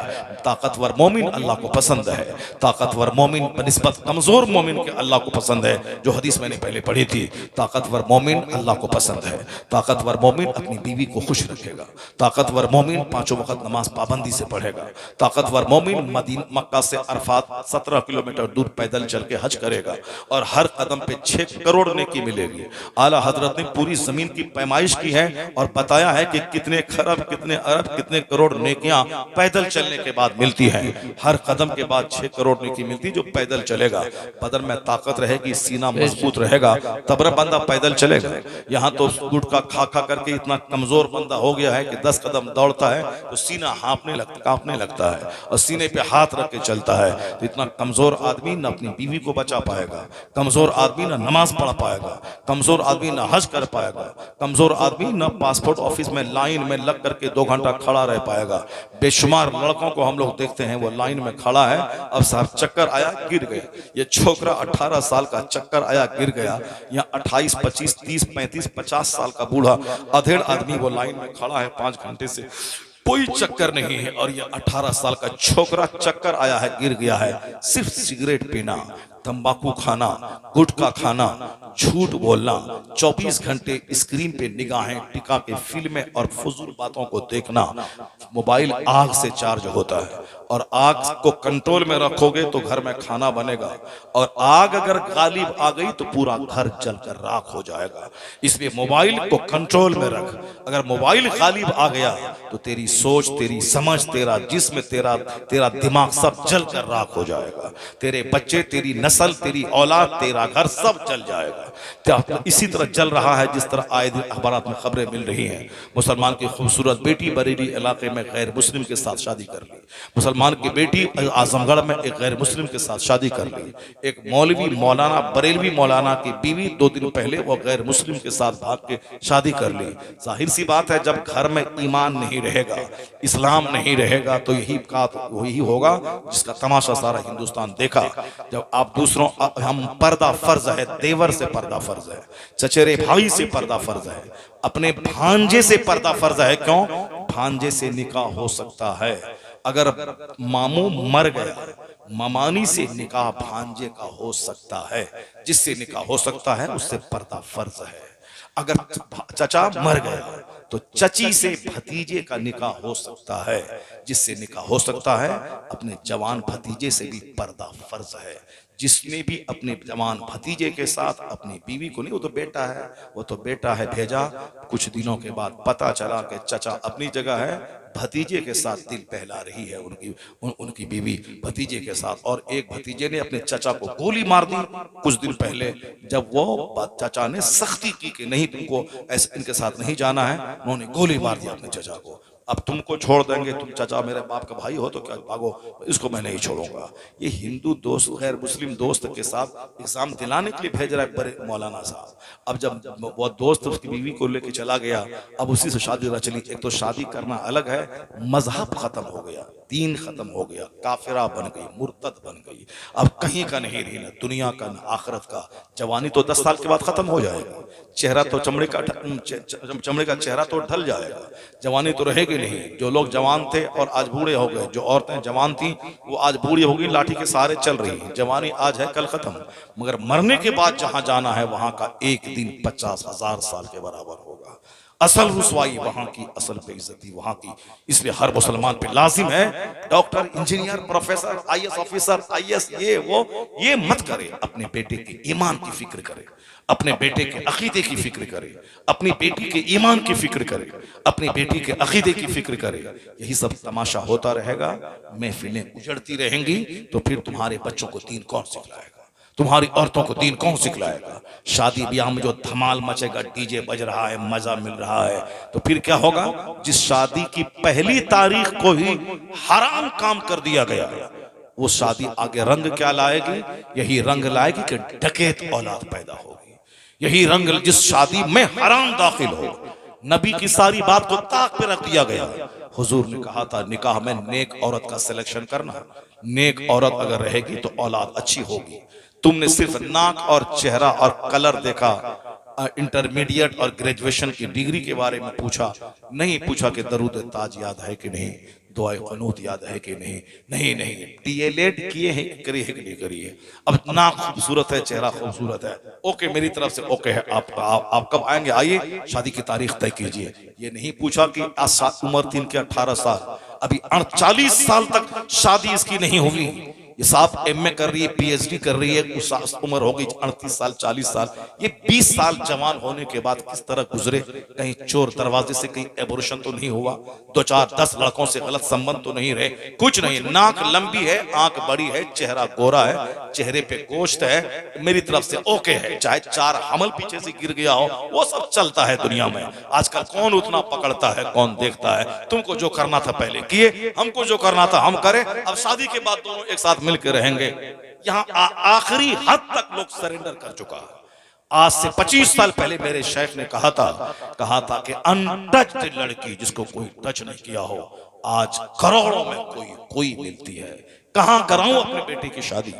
ताकतवर मोमिन अल्लाह को पसंद है, ताकतवर मोमिन बनिस्बत कमजोर मोमिन के अल्लाह को पसंद है। जो हदीस मैंने पहले पढ़ी थी, ताकतवर मोमिन अल्लाह को पसंद है, ताकतवर मोमिन अपनी बीवी को खुश रखेगा, ताकतवर मोमिन 5 वक्त नमाज पाबंदी से पढ़ेगा, ताकतवर मोमिन मक्का से अरफात 17 किलोमीटर दूर पैदल चल के हज करेगा, और हर कदम पे 6 करोड़ नेकी मिलेगी। आला हजरत ने पूरी जमीन की पैमाइश की है और बताया है कि कितने खरब, कितने अरब, कितने करोड़ नेकियां पैदल चलने के बाद मिलती हैं। हर कदम के बाद 6 करोड़ नेकी मिलती जो पैदल चलेगा। बदन में ताकत रहेगी, सीना मजबूत रहेगा, तब बंदा पैदल चलेगा। यहाँ तो गुटखा खा खा करके इतना कमजोर बंदा हो गया है कि 10 कदम दौड़ता है तो सीना कांपने लगता है, और सीने पे हाथ रख के चलता है। तो इतना कमजोर आदमी न अपनी बीवी को बचा पाएगा, कमजोर आदमी न नमाज पढ़ पाएगा, कमजोर आदमी न हज कर पाएगा, कमजोर आदमी न पासपोर्ट ऑफिस में लाइन में लग करके 2 घंटा खड़ा रह पाएगा। बेशुमार लड़कों को हम लोग देखते हैं वो लाइन में खड़ा है, अब साहब चक्कर आया गिर गया। ये छोकरा 18 साल का चक्कर आया गिर गया, या 28 25 30 35 50 साल का बूढ़ा अधेड़ आदमी वो लाइन में खड़ा है 5 घंटे से, कोई चक्कर नहीं है। और ये 18 साल का छोकरा चक्कर आया है गिर गया है। सिर्फ सिगरेट पीना, तंबाकू खाना, गुटखा खाना, झूठ बोलना, 24 घंटे स्क्रीन पे निगाहें टिका के फिल्में और फजूल बातों को देखना। मोबाइल आग से चार्ज होता है, और आग को कंट्रोल में रखोगे तो घर में खाना बनेगा, और आग अगर गालिब आ गई तो पूरा घर जलकर राख हो जाएगा। इसलिए मोबाइल को कंट्रोल में रख। अगर मोबाइल गालिब आ गया तो तेरी सोच, तेरी समझ, तेरा जिस्म, तेरा दिमाग सब जलकर राख हो जाएगा। तेरे बच्चे, तेरी नस्ल, तेरी औलाद, तेरा घर सब जल जाएगा। तो इसी तरह जल रहा है जिस तरह आए दिन अखबारात में खबरें मिल रही हैं। मुसलमान की खूबसूरत बेटी बरेली इलाके में गैर मुस्लिम के साथ शादी कर ली, मुसलमान की बेटी आजमगढ़ में एक गैर मुस्लिम के साथ शादी कर ली। एक मौलवी मौलाना, बरेलवी मौलाना की बीवी 2 दिन पहले वो गैर मुस्लिम के साथ भाग के शादी कर ली। जाहिर सी बात है, जब घर में ईमान नहीं रहेगा, इस्लाम नहीं रहेगा, तो यही होगा जिसका तमाशा सारा हिंदुस्तान देखा। जब आप दूसरों, हम पर्दा फर्ज है, देवर से पर्दा फर्ज है, चचेरे भाई से पर्दा फर्ज है, अपने भांजे से पर्दा फर्ज है। क्यों? भांजे से निकाह हो सकता है। अगर मामू मर गया, ममानी से निकाह भांजे का हो सकता है, जिससे निकाह हो सकता है उससे पर्दा फर्ज है। अगर चचा मर गया तो चची से भतीजे का निकाह हो सकता है, जिससे निकाह हो सकता है। अपने जवान भतीजे से भी पर्दा फर्ज है। जिसने भी अपने जवान भतीजे के साथ अपनी बीवी को नहीं, वो तो बेटा है, वो तो बेटा है, भेजा, कुछ दिनों के बाद पता चला कि चचा अपनी जगह है, भतीजे के साथ दिल बहला रही है उनकी बीवी भतीजे के साथ। और एक भतीजे ने अपने चचा को गोली मार दी कुछ दिन पहले, जब वो चचा ने सख्ती की कि नहीं तुमको ऐसे इनके साथ नहीं जाना है, उन्होंने गोली मार दी अपने चचा को। अब तुमको छोड़ देंगे, तुम चचा मेरे बाप का भाई हो तो क्या भागो, इसको मैं नहीं छोड़ूंगा। ये हिंदू दोस्त गैर मुस्लिम दोस्त के साथ एग्जाम दिलाने के लिए भेज रहा है बड़े मौलाना साहब। अब जब वो दोस्त उसकी बीवी को लेके चला गया, अब उसी से शादी रचनी। एक तो शादी करना अलग है, मजहब खत्म हो गया, दीन खत्म हो गया, काफिरा बन गई, मुर्तद बन गई। अब कहीं का नहीं रही, ना दुनिया का ना आखिरत का। जवानी तो 10 साल के बाद खत्म हो जाएगा, चेहरा तो चमड़े का चेहरा तो ढल जाएगा, जवानी तो रहेगी नहीं। जो लोग जवान थे और आज बूढ़े हो गए, जो औरतें जवान थी वो आज बूढ़ी होगी, लाठी के सहारे चल रही है। जवानी आज है कल खत्म, मगर मरने के बाद जहां जाना है वहां का एक दिन 50,000 साल के बराबर होगा। असल रुसवाई वहां की, असल बेइज्जती वहां की। इसलिए हर मुसलमान पे लाजिम है doctor, engineer, professor, IAS officer, IAS, ये मत करे। अपने बेटे के ईमान की फिक्र करे, अपने बेटे के अकीदे की फिक्र करे, अपनी बेटी के ईमान की फिक्र करे, अपनी बेटी के अकीदे की फिक्र करे। यही सब तमाशा होता रहेगा, महफिलें उजड़ती रहेंगी, तो फिर तुम्हारे बच्चों को दीन कौन सिखलाएगा, तुम्हारी औरतों को दीन कौन सिखलाएगा। शादी ब्याह में जो धमाल मचेगा, डीजे बज रहा है, मजा मिल रहा है, तो फिर क्या होगा। जिस शादी की पहली तारीख को ही हराम काम कर दिया गया, वो शादी आगे रंग क्या लाएगी, यही रंग लाएगी कि डकैत औलाद पैदा होगी। यही रंग, जिस शादी में हराम दाखिल हो, नबी की सारी बात को ताक पे रख दिया गया। हुजूर ने कहा था निकाह में नेक औरत का सिलेक्शन करना, नेक औरत अगर रहेगी तो औलाद अच्छी होगी। तुमने सिर्फ नाक और चेहरा और कलर देखा, इंटरमीडिएट और ग्रेजुएशन की डिग्री के बारे में पूछा, नहीं पूछा कि दरूद ताज याद है कि नहीं, दुआए क़ुनूत याद है कि नहीं, नहीं डीएलएड किए हैं, करिए कि नहीं करिए। अब नाक खूबसूरत है, चेहरा खूबसूरत है, ओके मेरी तरफ से ओके है, आप कब आएंगे, आइए, शादी की तारीख तय कीजिए। ये नहीं पूछा कि आज उम्र थी इनके 18 साल, अभी 40 साल तक शादी इसकी नहीं हुई। ये साहब एमए कर रही है, पीएचडी कर रही है, उम्र हो गई 38 साल 40 साल। ये 20 साल जवान होने के बाद किस तरह गुजरे, कहीं चोर दरवाजे से कहीं एबोर्शन तो नहीं हुआ, 2-4-10 लड़कों से गलत संबंध तो नहीं रहे, कुछ नहीं। नाक लंबी है, आंख बड़ी है, चेहरा गोरा है, चेहरे पे गोश्त है, मेरी तरफ से ओके है। चाहे 4 हमल पीछे से गिर गया हो, वो सब चलता है दुनिया में। आजकल कौन उतना पकड़ता है, कौन देखता है। तुमको जो करना था पहले किए, हमको जो करना था हम करे। अब शादी के बाद दोनों एक साथ मिलकर रहेंगे। यहाँ आखिरी हद तक लोग सरेंडर कर चुका है। आज से 25 साल पहले मेरे शेख ने कहा था कि अनटच्ड लड़की जिसको कोई टच नहीं किया हो, आज करोड़ों में कोई मिलती है। कहां कराऊं अपने बेटे की शादी,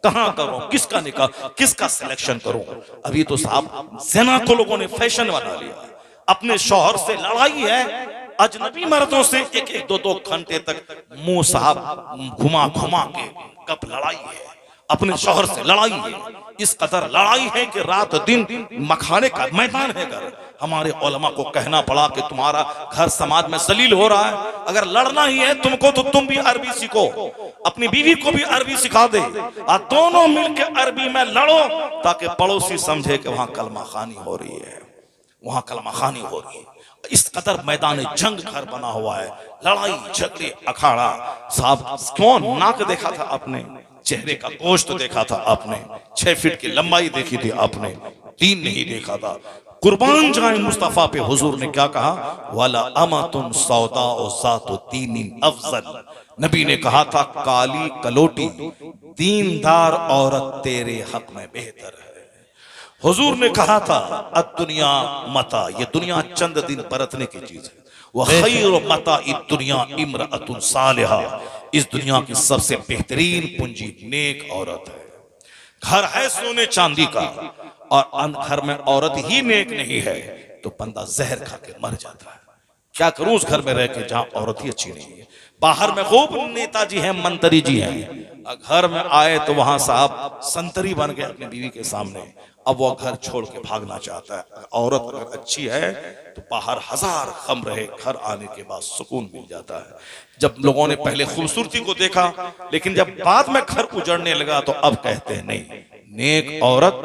कहां करूं, किसका निकाह, किसका सिलेक्शन करूं। अभी तो साहब ज़िना को लोगों ने फैशन बना लिया, अपने शौहर से लड़ाई है, अजनबी मर्दों से 1-2 घंटे तक मुंह साहब घुमा के कब लड़ाई है, अपने शौहर से लड़ाई है। इस कदर लड़ाई है कि रात दिन मखाने का मैदान है घर। हमारे उलमा को कहना पड़ा कि तुम्हारा घर समाज में जलील हो रहा है, अगर लड़ना ही है तुमको तो तुम भी अरबी सीखो, अपनी बीवी को भी अरबी सिखा दे, और दोनों मिलकर अरबी में लड़ो, ताकि पड़ोसी समझे कि वहां कलमा खानी हो रही है, वहां कलमा खानी हो रही है। इस कदर मैदान जंग घर बना हुआ है, लड़ाई झगड़े अखाड़ा। साहब कौन नाक देखा था आपने, चेहरे का गोश्त देखा था आपने, 6 फीट की लंबाई देखी थी आपने, दीन नहीं देखा था। कुर्बान जाए मुस्तफा पे। हुजूर ने क्या कहा, वाला अमातुन सौदा ओ ज़ातु दीनिन अफजल। नबी ने कहा था काली कलोटी दीनदार औरत तेरे हक में बेहतर है। हुजूर ने कहा था अद्दुनिया मता, ये दुनिया चंद दिन बरतने की चीज है। वह खैर मता दुनिया इम्रअतुन सालिहा, इस दुनिया की सबसे बेहतरीन पूंजी नेक औरत है। घर है सोने चांदी का और घर में औरत ही नेक नहीं है तो बंदा जहर खा के मर जाता है। क्या करूं उस घर में रह के जहां औरत ही अच्छी नहीं है। बाहर में खूब नेताजी हैं, मंत्री जी हैं, घर में आए तो वहां साहब संतरी बन गए अपनी बीवी के सामने। अब वो घर छोड़ के भागना चाहता है। औरत अगर अच्छी है तो बाहर हजार गम रहे, घर आने के बाद सुकून मिल जाता है। जब लोगों ने पहले खूबसूरती को देखा, लेकिन जब बाद में घर उजड़ने लगा तो अब कहते हैं नहीं, नेक औरत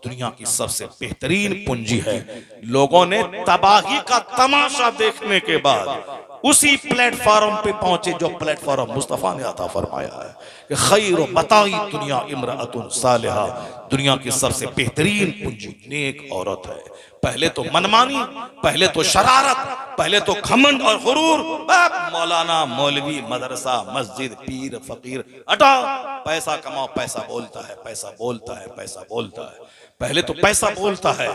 दुनिया की सबसे बेहतरीन पूंजी है। लोगों ने तबाही का तमाशा देखने के बाद उसी प्लेटफॉर्म पे पहुंचे जो प्लेटफॉर्म मुस्तफा ने अता फरमाया है कि खैर बताई दुनिया इमरातुन सालिहा, दुनिया की सबसे बेहतरीन पूंजी नेक औरत है। पहले तो मनमानी, पहले तो शरारत, पहले तो घमंड और गुरूर, मौलाना मौलवी मदरसा मस्जिद पीर फकीर हटा, पैसा कमाओ, पैसा बोलता है, पैसा बोलता है, पैसा बोलता है। पहले तो पैसा बोलता है,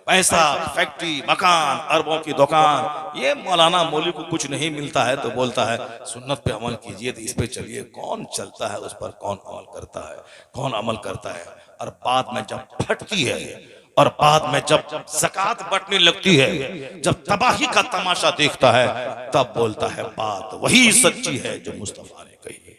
पैसा, फैक्ट्री, मकान, अरबों की दुकान। ये मौलाना मौलवी को कुछ नहीं मिलता है तो बोलता है सुन्नत पे अमल कीजिए, तो इस पे चलिए। कौन चलता है उस पर, कौन अमल करता है, कौन अमल करता है। और बाद में जब फटती है और बाद में जब ज़कात बंटने लगती है, जब तबाही का तमाशा देखता है, तब बोलता है बात वही सच्ची है जो मुस्तफा ने कही है।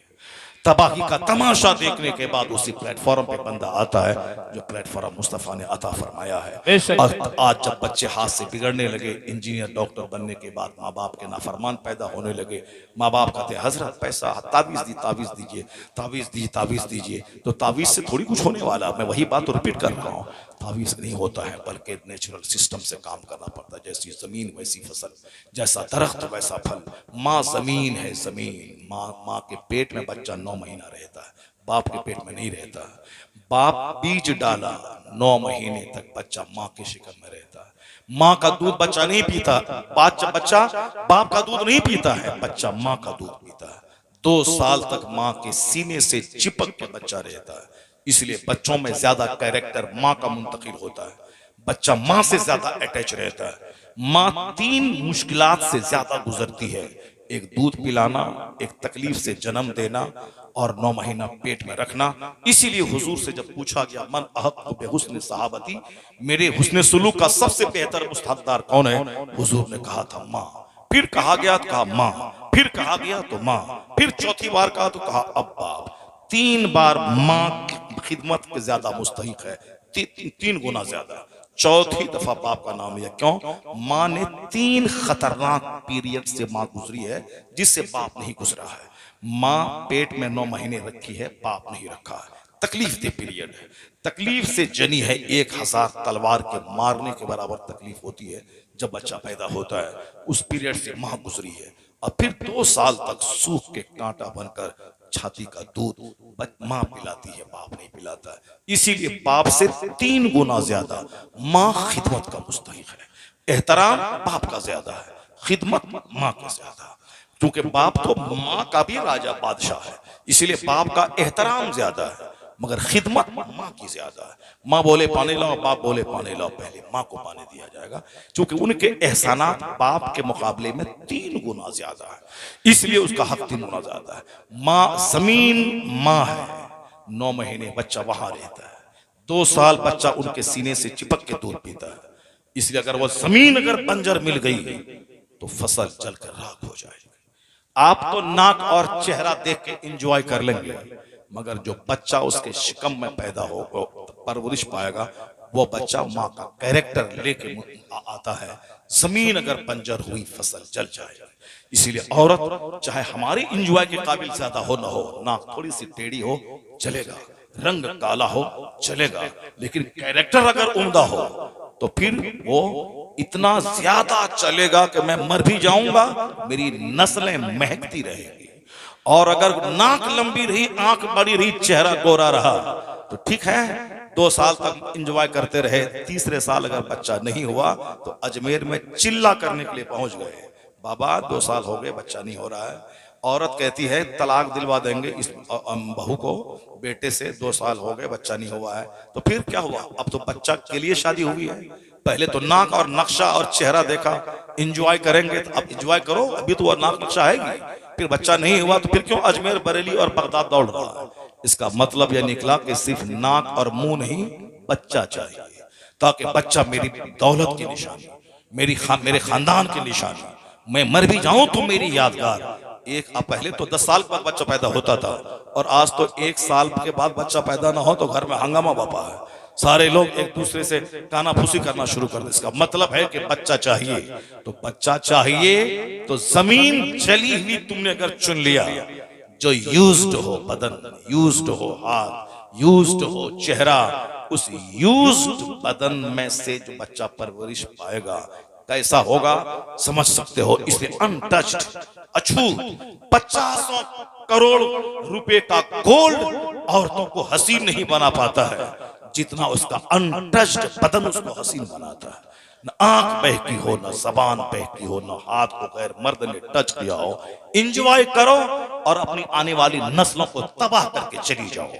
तबाही का तमाशा देखने के बाद उसी प्लेटफॉर्म पे बंदा आता है जो प्लेटफॉर्म मुस्तफा ने अता फरमाया है। और आज जब बच्चे हाथ से बिगड़ने लगे, इंजीनियर डॉक्टर बनने के बाद माँ बाप के नाफरमान पैदा होने लगे, माँ बाप कहते हैं हजरत पैसा, तावीज़ दी, तावीज़ दीजिए, तावीज़ दी, तावीज़ दीजिए। तो तावीज़ से थोड़ी कुछ होने वाला, मैं वही बात तो रिपीट कर रहा हूँ। तावीज़ नहीं होता है, बल्कि नेचुरल सिस्टम से काम करना पड़ता है। जैसी जमीन वैसी फसल, जैसा दरख्त वैसा फल। माँ जमीन है, जमीन। माँ के पेट में बच्चा 9 महीना रहता है, बाप के पेट में नहीं रहता। बाप बीज डाला, 9 महीने तक बच्चा माँ के शिकम में रहता है। माँ का दूध बच्चा नहीं पीता, बच्चा बाप का दूध नहीं पीता है, बच्चा माँ का दूध पीता है। 2 साल तक माँ के सीने से चिपक के बच्चा रहता है। इसलिए बच्चों में ज्यादा कैरेक्टर माँ का मुंतकिल होता है, बच्चा माँ से ज्यादा अटैच रहता है। माँ 3 मुश्किलात से ज्यादा गुजरती है, एक दूध पिलाना, एक तकलीफ से जन्म देना और 9 महीना पेट में रखना। इसीलिए हुजूर से जब पूछा गया मन अहक्कु बिहुस्न सहाबती, मेरे हुस्न सुलूक का सबसे बेहतर मुस्तहक़दार कौन है, हुजूर ने कहा था माँ। फिर कहा गया तो कहा माँ, फिर कहा गया तो माँ, फिर चौथी बार कहा तो कहा अब बाप। 3 बार माँ की खिदमत के ज्यादा मुस्तहिक है, 3 गुना ज्यादा। चौथी दफा बाप का नाम लिया, क्यों? माँ ने 3 खतरनाक पीरियड से माँ गुजरी है जिससे बाप नहीं गुजरा है। माँ पेट में 9 महीने रखी है, बाप नहीं रखा है। तकलीफ दे पीरियड है, तकलीफ से जनी है। 1000 तलवार के मारने के बराबर तकलीफ होती है जब बच्चा पैदा होता है। उस पीरियड से माँ गुजरी है। और फिर 2 साल तक सूख के कांटा बनकर छाती का दूध माँ पिलाती है, बाप नहीं पिलाता है। इसीलिए बाप से 3 गुना ज्यादा माँ खिदमत का मुस्तहिक है। एहतराम बाप का ज्यादा है, खिदमत माँ का ज्यादा। क्योंकि बाप तो माँ का भी राजा बादशाह है, इसीलिए बाप का एहतराम ज्यादा है, मगर खिदमत माँ की ज्यादा है। माँ बोले पानी लाओ, बाप बोले पानी लाओ, पहले माँ को पानी दिया जाएगा, क्योंकि उनके एहसानात बाप के मुकाबले में 3 गुना ज्यादा है, इसलिए उसका हक 3 गुना ज्यादा है। माँ जमीन माँ है, 9 महीने बच्चा वहां रहता है, 2 साल बच्चा उनके सीने से चिपक के दूध पीता है। इसलिए अगर वो जमीन अगर बंजर मिल गई तो फसल जलकर राख हो जाएगी। आप तो नाक और चेहरा देख के एंजॉय कर लेंगे, मगर जो बच्चा उसके शिकम में पैदा हो, परवरिश पाएगा, वो बच्चा माँ का कैरेक्टर लेके आता है। जमीन अगर बंजर हुई फसल जल जाएगी। इसीलिए औरत चाहे हमारी एंजॉय के काबिल ज्यादा हो ना हो, नाक थोड़ी सी टेढ़ी हो चलेगा, रंग काला हो चलेगा, लेकिन कैरेक्टर अगर उम्दा हो तो फिर वो इतना ज्यादा चलेगा कि मैं मर भी जाऊंगा, मेरी नस्लें महकती रहेंगी। और अगर नाक लंबी रही, आंख बड़ी रही, चेहरा गोरा रहा तो ठीक है, 2 साल तक एंजॉय करते रहे। 3रे साल अगर बच्चा नहीं हुआ तो अजमेर में चिल्ला करने के लिए पहुंच गए, बाबा 2 साल हो गए बच्चा नहीं हो रहा है। औरत कहती है तलाक दिलवा देंगे इस बहू को, बेटे से 2 साल हो गए बच्चा नहीं हुआ है। तो फिर क्या हुआ? अब तो बच्चा के लिए शादी हुई है। पहले तो नाक और नक्शा और चेहरा देखा, एंजॉय करेंगे तो अब एंजॉय करो, अभी तो नाक नक्शा आएगी। फिर बच्चा नहीं हुआ तो फिर क्यों अजमेर, बरेली और बगदाद दौड़ रहा है? इसका मतलब यह निकला कि सिर्फ नाक और मुंह नहीं, बच्चा चाहिए, ताकि बच्चा मेरी दौलत की निशानी, मेरे खानदान की निशानी, मैं मर भी जाऊं तो मेरी यादगार, अब पहले तो 10 साल के बाद बच्चा पैदा होता था, और आज तो 1 साल के बाद बच्चा पैदा ना हो तो घर में हंगामा बापा है। सारे लोग एक दूसरे से काना फूसी करना शुरू कर दे। इसका मतलब है कि बच्चा चाहिए, तो बच्चा चाहिए तो जमीन चली हुई तुमने अगर चुन लिया, जो यूज्ड हो बदन, यूज्ड हो हाथ, यूज्ड हो चेहरा, उस यूज्ड बदन में से जो बच्चा परवरिश पाएगा कैसा होगा समझ सकते हो। इसलिए अनटच्ड, अछूत 50 करोड़ रुपए का गोल्ड औरतों को हसीन नहीं बना पाता है जितना उसका अनटच्ड बदन उसको हसीन बनाता है। न आंख बहकी हो, न जबान बहकी हो, न हाथ को गैर मर्द ने टच किया हो। इंजॉय करो और अपनी आने वाली नस्लों को तबाह करके चली जाओ।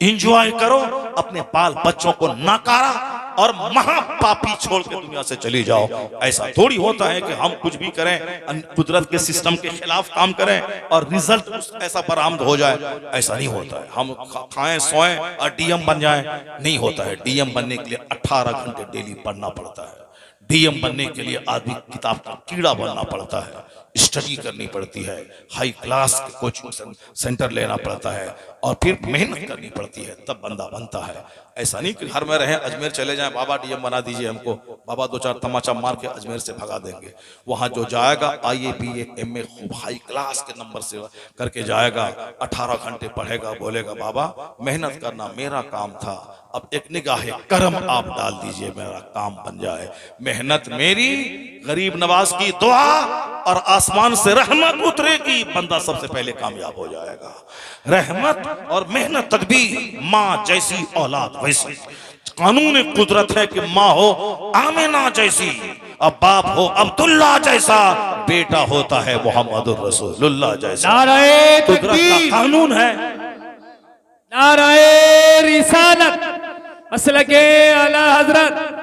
इंजॉय करो, अपने बाल बच्चों को नाकारा और महापापी छोड़ के दुनिया से चली जाओ। ऐसा थोड़ी होता है कि हम कुछ भी करें, कुदरत के सिस्टम के खिलाफ काम करें और रिजल्ट ऐसा बरामद हो जाए। ऐसा नहीं होता है। हम खाएं सोएं और डीएम बन जाएं, नहीं होता है। डीएम बनने के लिए 18 घंटे डेली पढ़ना पड़ता है। डीएम बनने के लिए आदमी किताब का कीड़ा बनना पड़ता है, स्टडी करनी पड़ती है, हाई क्लास के कोचिंग सेंटर लेना पड़ता है और फिर मेहनत करनी पड़ती है, तब बंदा बनता है। ऐसा नहीं कि घर में रहें, अजमेर चले जाएं, बाबा डीएम बना दीजिए हमको, बाबा 2-4 तमाचा मार के अजमेर से भगा देंगे। वहां जो जाएगा आईए बीए एमए खूब हाई क्लास के नंबर से करके जाएगा, 18 घंटे पढ़ेगा, बोलेगा बाबा मेहनत करना मेरा काम था, अब एक निगाह करम आप डाल दीजिए, मेरा काम बन जाए। मेहनत मेरी, गरीब नवाज की दुआ और आसमान से रहमत उतरेगी, बंदा सबसे पहले कामयाब हो जाएगा। रहमत और मेहनत तदबीर, माँ जैसी औलाद वैसी। कानून कुदरत है कि माँ हो आमिना जैसी, अब बाप हो अब्दुल्ला जैसा, बेटा होता है मोहम्मदुर रसूलुल्लाह जैसा। नारे कुदरत का तकबीर, कानून है। नारे रिसालत, मसलके आला हजरत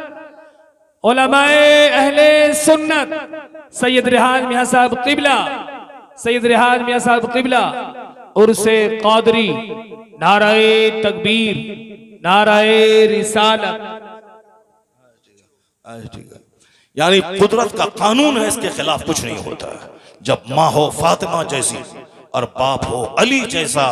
उलमाए अहले सुन्नत सैयद रिहान मियां साहब क़िबला, सैयद रिहान मियां साहब क़िबला उर्से क़ादरी। नाराए तकबीर, नाराए रिसालत। यानी कुदरत का कानून है, इसके खिलाफ कुछ नहीं होता है। जब माँ हो फातिमा जैसी और बाप हो अली जैसा,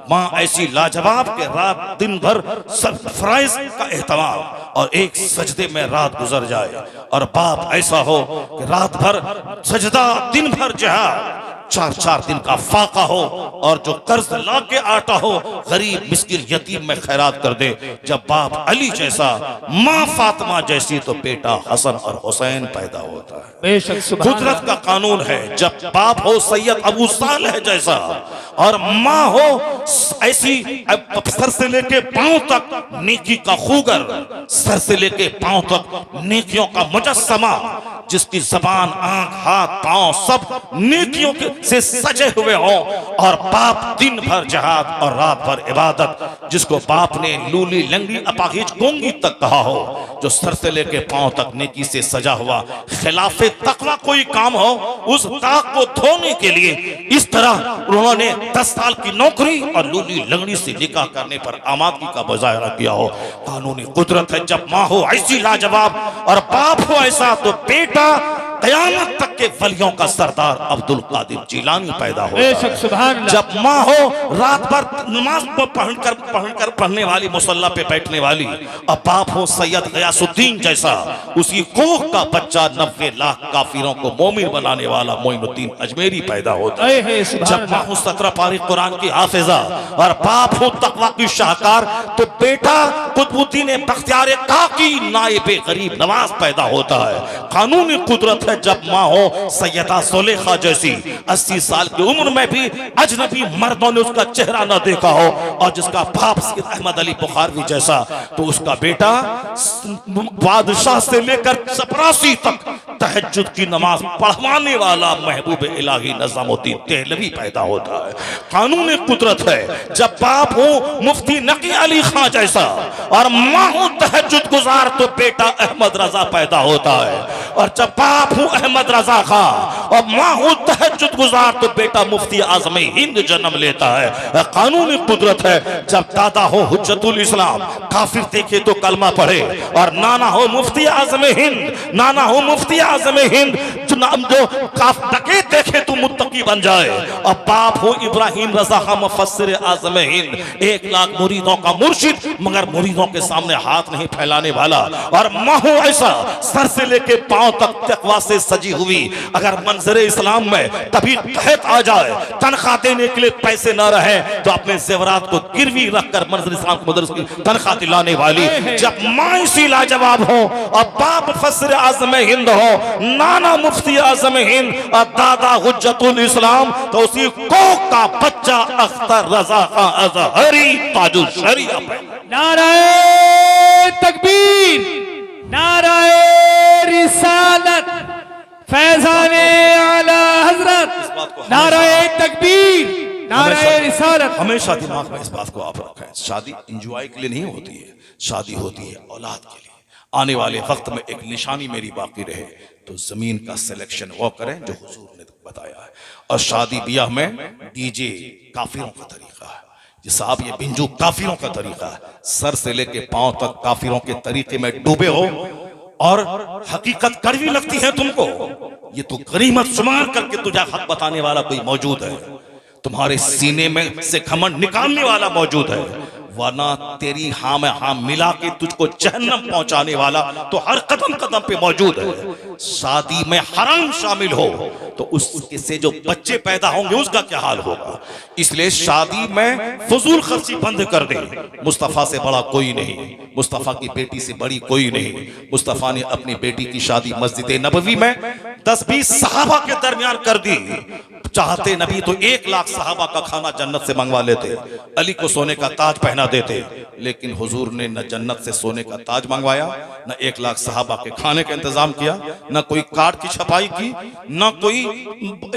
माँ ऐसी लाजवाब के रात दिन भर सब फराइज का एहतमाम और एक सजदे में रात गुजर जाए, और बाप ऐसा हो कि रात भर सजदा दिन भर जिहाद, 4-4 दिन का फाका हो और जो कर्ज ला के आता हो गरीब मिस्किन यतीम में खैरात कर दे। जब बाप अली जैसा, माँ फातिमा जैसी, तो बेटा हसन और हुसैन पैदा होता है। बेशक सुभान कुदरत का कानून है। जब बाप हो सैयद अबू सालेह जैसा और माँ हो ऐसी सर से लेके पांव तक नेकी का खूगर, सर से लेके पांव तक नेकियों का मुजस्समा, जिसकी जबान आंख हाथ पांव सब नेकियों से सजे हुए हो, और बाप दिन भर जहाद और रात भर इबादत, जिसको बाप ने लूली लंगड़ी अपाहिज गोंगी तक कहा हो, जो सर से लेके पांव तक नेकी से सजा हुआ खिलाफे तकवा कोई काम हो, उस दाग को धोने के लिए इस तरह उन्होंने 10 साल की नौकरी और लूली लंगड़ी से निकाह करने पर आमादगी का मुजाहरा किया हो। कानूनी कुदरत है। जब माँ हो ऐसी लाजवाब और बाप हो ऐसा, तो बेटा कयामत तक के वलियों का सरदार अब्दुल कादिर जिलानी पैदा होता है। जब माँ हो रात भर नमाज को पढ़ने वाली, मुसल्ला पे बैठने वाली, और बाप हो सैयद गयासुद्दीन जैसा, उसी कोख का बच्चा 90 लाख काफिरों को मोमिन बनाने वाला मोइनुद्दीन अजमेरी पैदा होता है। जब माँ हो 17 पारी कुरान की हाफिजा और बाप हो तकवा की शाहकार, तो बेटा कुतुबुद्दीन बख्तियार काकी नाइबे गरीब नवाज पैदा होता है। कानूनी कुदरत है। जब माँ हो सैयदा सुलेखा जैसी, 80 साल की उम्र में भी अजनबी मर्दों ने उसका चेहरा न देखा हो, और जिसका बाप सैयद अहमद अली बुखारवी जैसा, तो उसका बेटा बादशाह से लेकर चपरासी तक तहज्जुद की नमाज पढ़वाने वाला महबूब इलाही निजामुद्दीन देहलवी पैदा होता है। कानूनी कुदरत है। जब बाप हो मुफ्ती नकी अली खां जैसा और माँ हो तहज्जुद गुजार, तो बेटा अहमद रजा पैदा होता है। और जब बाप हो अहमद रजा खां और माँ हो तहज्जुद गुजार, तो बेटा मुफ्ती आजम हिंद जन्म लेता है। कानूनी कुदरत है। जब दादा हो हुज्जतुल इस्लाम, काफिर देखे तो कलमा पढ़े, और नाना हो मुफ्ती आजम हिंद, नाना हो मुफ्ती आजम हिंद, जो नाम जो डकैत देखे तो मुत्तकी बन जाए। और बाप हो इब्राहिम रजा खां मुफस्सिर आज़म हिंद, 1 लाख मुरीदों का मुर्शिद, मगर मुरीदों के सामने हाथ नहीं फैलाने वाला। और माँ हो ऐसा सर से लेके पांव तक तकवा से सजी हुई, अगर मंजर इस्लाम में तभी तहत आ जाए, तनख्वाह देने के लिए पैसे न रहे तो अपने जेवरात को गिरवी रखकर मंजर इस्लाम को मदरसे की तनख्वाह दिलाने वाली। जब माँ इसी लाजवाब हो और बाप मुफस्सिर आज़म हिंद हो, नाना मुफ्ती आज़म हिंद और दादा हुज्जतुल इस्लाम, तो उसी कोक का बच्चा अख्तर रजा खां अज़हरी ताजुल शरिया। नाराए तकबीर, नाराए रिसालत, फैज़ाने आला हजरत, नाराए तकबीर, नाराए रिसालत। हमेशा दिमाग में इस बात को आप रखें, शादी एंजॉय के लिए नहीं होती है, शादी होती है औलाद के लिए। आने वाले वक्त में एक निशानी मेरी बाकी रहे तो जमीन का सिलेक्शन वो करें जो हुजूर ने बताया है। और शादी ब्याह में डीजे काफिरों का तरीका है, ये साहब ये बिंजू काफिरों का तरीका है, सर से लेके पांव तक काफिरों के तरीके में डूबे हो। और हकीकत कड़वी लगती है तुमको, ये तो गनीमत शुमार करके तुझे हक बताने वाला कोई मौजूद है, तुम्हारे सीने में से घमंड निकालने वाला मौजूद है, वरना तेरी हाँ में हाँ मिला के तुझको जहन्नम पहुंचाने वाला तो हर कदम कदम पे मौजूद है। शादी में हराम शामिल हो तो उसके से जो बच्चे पैदा होंगे उसका क्या हाल होगा। इसलिए शादी में फजूल खर्ची बंद कर दे। मुस्तफा से बड़ा कोई नहीं, मुस्तफा की बेटी से बड़ी कोई नहीं। मुस्तफा ने अपनी बेटी की शादी मस्जिद नबवी में 10-20 सहाबा के दरमियान कर दी। चाहते नबी तो 1 लाख सहाबा का खाना जन्नत से मंगवा लेते, अली को सोने का ताज पहना देते, लेकिन हुजूर ने न जन्नत से सोने का ताज मंगवाया, न 1 लाख सहाबा के खाने का इंतजाम किया, न कोई कार्ड की छपाई की, न कोई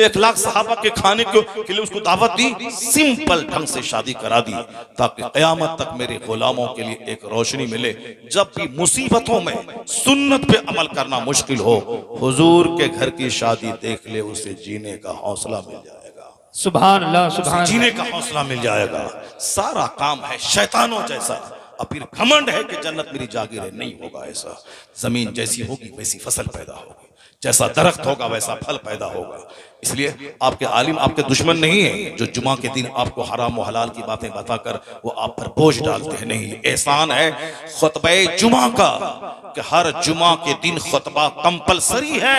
1 लाख सहाबा के खाने के लिए उसको दावत दी। सिंपल ढंग से शादी करा दी ताकि क़यामत तक मेरे गुलामों के लिए एक रोशनी मिले। जब भी मुसीबतों में सुन्नत पे अमल करना मुश्किल हो, हुजूर के घर की शादी देख ले, उसे जीने का हौसला मिल जाएगा। सुभान अल्लाह, सुभान जीने का हौसला मिल जाएगा। सारा काम है शैतानों जैसा, और फिर घमंड है कि जन्नत मेरी जागीर है, नहीं होगा ऐसा। जमीन जैसी होगी वैसी फसल पैदा होगी, जैसा दरख्त होगा वैसा फल पैदा होगा। इसलिए आपके आलिम आपके दुश्मन नहीं है जो जुमा के दिन आपको हराम व हलाल की बातें बताकर वो आप पर बोझ डालते हैं। नहीं, एहसान है खुतबे जुमा का कि हर जुमा के दिन खुतबा कंपलसरी है।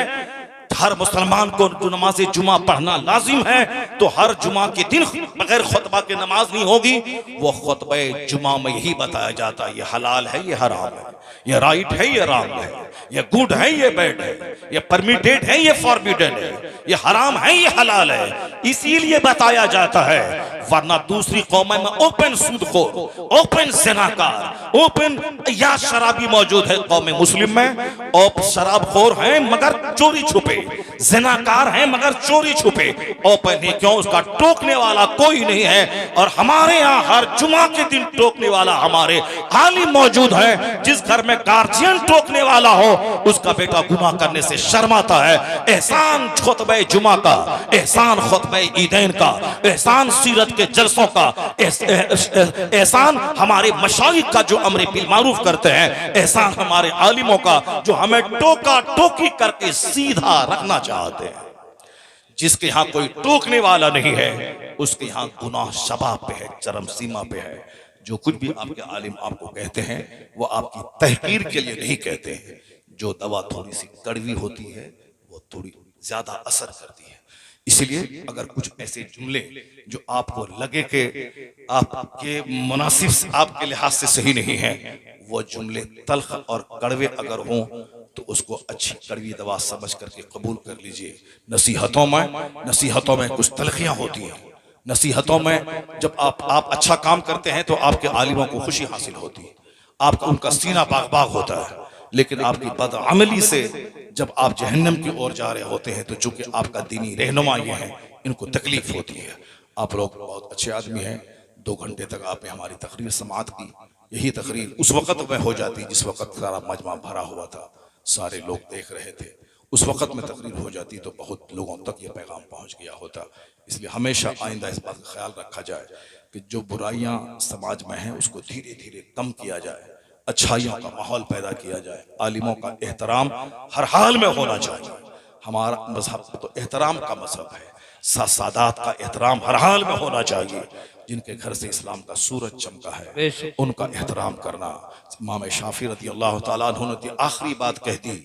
हर मुसलमान को नमाज जुमा पढ़ना लाजिम है, तो हर जुमा के दिन बगैर खुतबा के नमाज नहीं होगी। वो खुतबे जुमा में यही बताया जाता है ये हलाल है, ये हराम है, ये राइट है, ये रॉन्ग है, ये गुड है, ये बैड है, ये परमिटेड है, ये फॉरबिडन है, ये हराम है, ये हलाल है। इसीलिए बताया जाता है, वरना दूसरी कौमें में ओपन सूदखोर, ओपन ज़िनाकार, ओपन या शराबी मौजूद है। कौम मुस्लिम में और शराबखोर हैं मगर चोरी छुपे, ज़िनाकार हैं मगर चोरी छुपे, ओपन है। क्यों? उसका टोकने वाला कोई नहीं है। और हमारे यहाँ हर जुमा के दिन टोकने वाला हमारे आलिम मौजूद है। जिस घर में गार्जियन टोकने वाला हो उसका बेटा गुनाह करने से शर्माता है। एहसान खुतबे जुमा का, एहसान खुतबे ईदैन का, एहसान सीरत के जलसों का, एहसान हमारे मशाइख का जो अमर बिल मारूफ करते हैं, एहसान हमारे आलिमों का जो हमें टोका टोकी करके सीधा रखना चाहते हैं। जिसके यहाँ कोई टोकने वाला नहीं है उसके यहाँ गुनाह शबाब पे है, चरम सीमा पे है। जो कुछ भी आपके आलिम आपको कहते हैं वो आपकी तहकीर के लिए नहीं कहते हैं। जो दवा थोड़ी सी कड़वी होती है वो थोड़ी ज्यादा असर करती है। इसलिए अगर कुछ ऐसे जुमले जो आपको लगे कि आपके मुनासिब आपके लिहाज से सही नहीं है, वो जुमले तल्ख और कड़वे अगर हों तो उसको अच्छी कड़वी दवा समझ करके कबूल कर लीजिए। नसीहतों में कुछ तलखियां होती हैं। नसीहतों में जब आप अच्छा काम करते हैं तो आपके आलिमों को खुशी हासिल होती है, आपका उनका सीना बाग बाग होता है। लेकिन आपकी बदअमली से जब आप जहन्नम की ओर जा रहे होते हैं तो चूंकि आपका दीनी रहनुमा ये है, इनको तकलीफ होती है। आप लोग बहुत अच्छे आदमी हैं, 2 घंटे तक आपने हमारी तकरीर समाअत की। यही तकरीर उस वक़्त में हो जाती जिस वक़्त सारा मजमा भरा हुआ था, सारे लोग देख रहे थे। उस वक़्त में तकरीर हो जाती तो बहुत लोगों तक ये पैगाम पहुंच गया होता। इसलिए हमेशा आइंदा इस बात का ख्याल रखा जाए कि जो बुराइयां समाज में हैं उसको धीरे धीरे कम किया जाए, अच्छाइयों का माहौल पैदा किया जाए। आलिमों का एहतराम हर हाल में होना चाहिए, हमारा मजहब तो एहतराम का मजहब है। सादात का एहतराम हर हाल में होना चाहिए। जिनके घर से इस्लाम का सूरज चमका है उनका एहतराम करना। इमाम शाफी रज़ी अल्लाह ताला अन्हु ने आखिरी बात कह दी।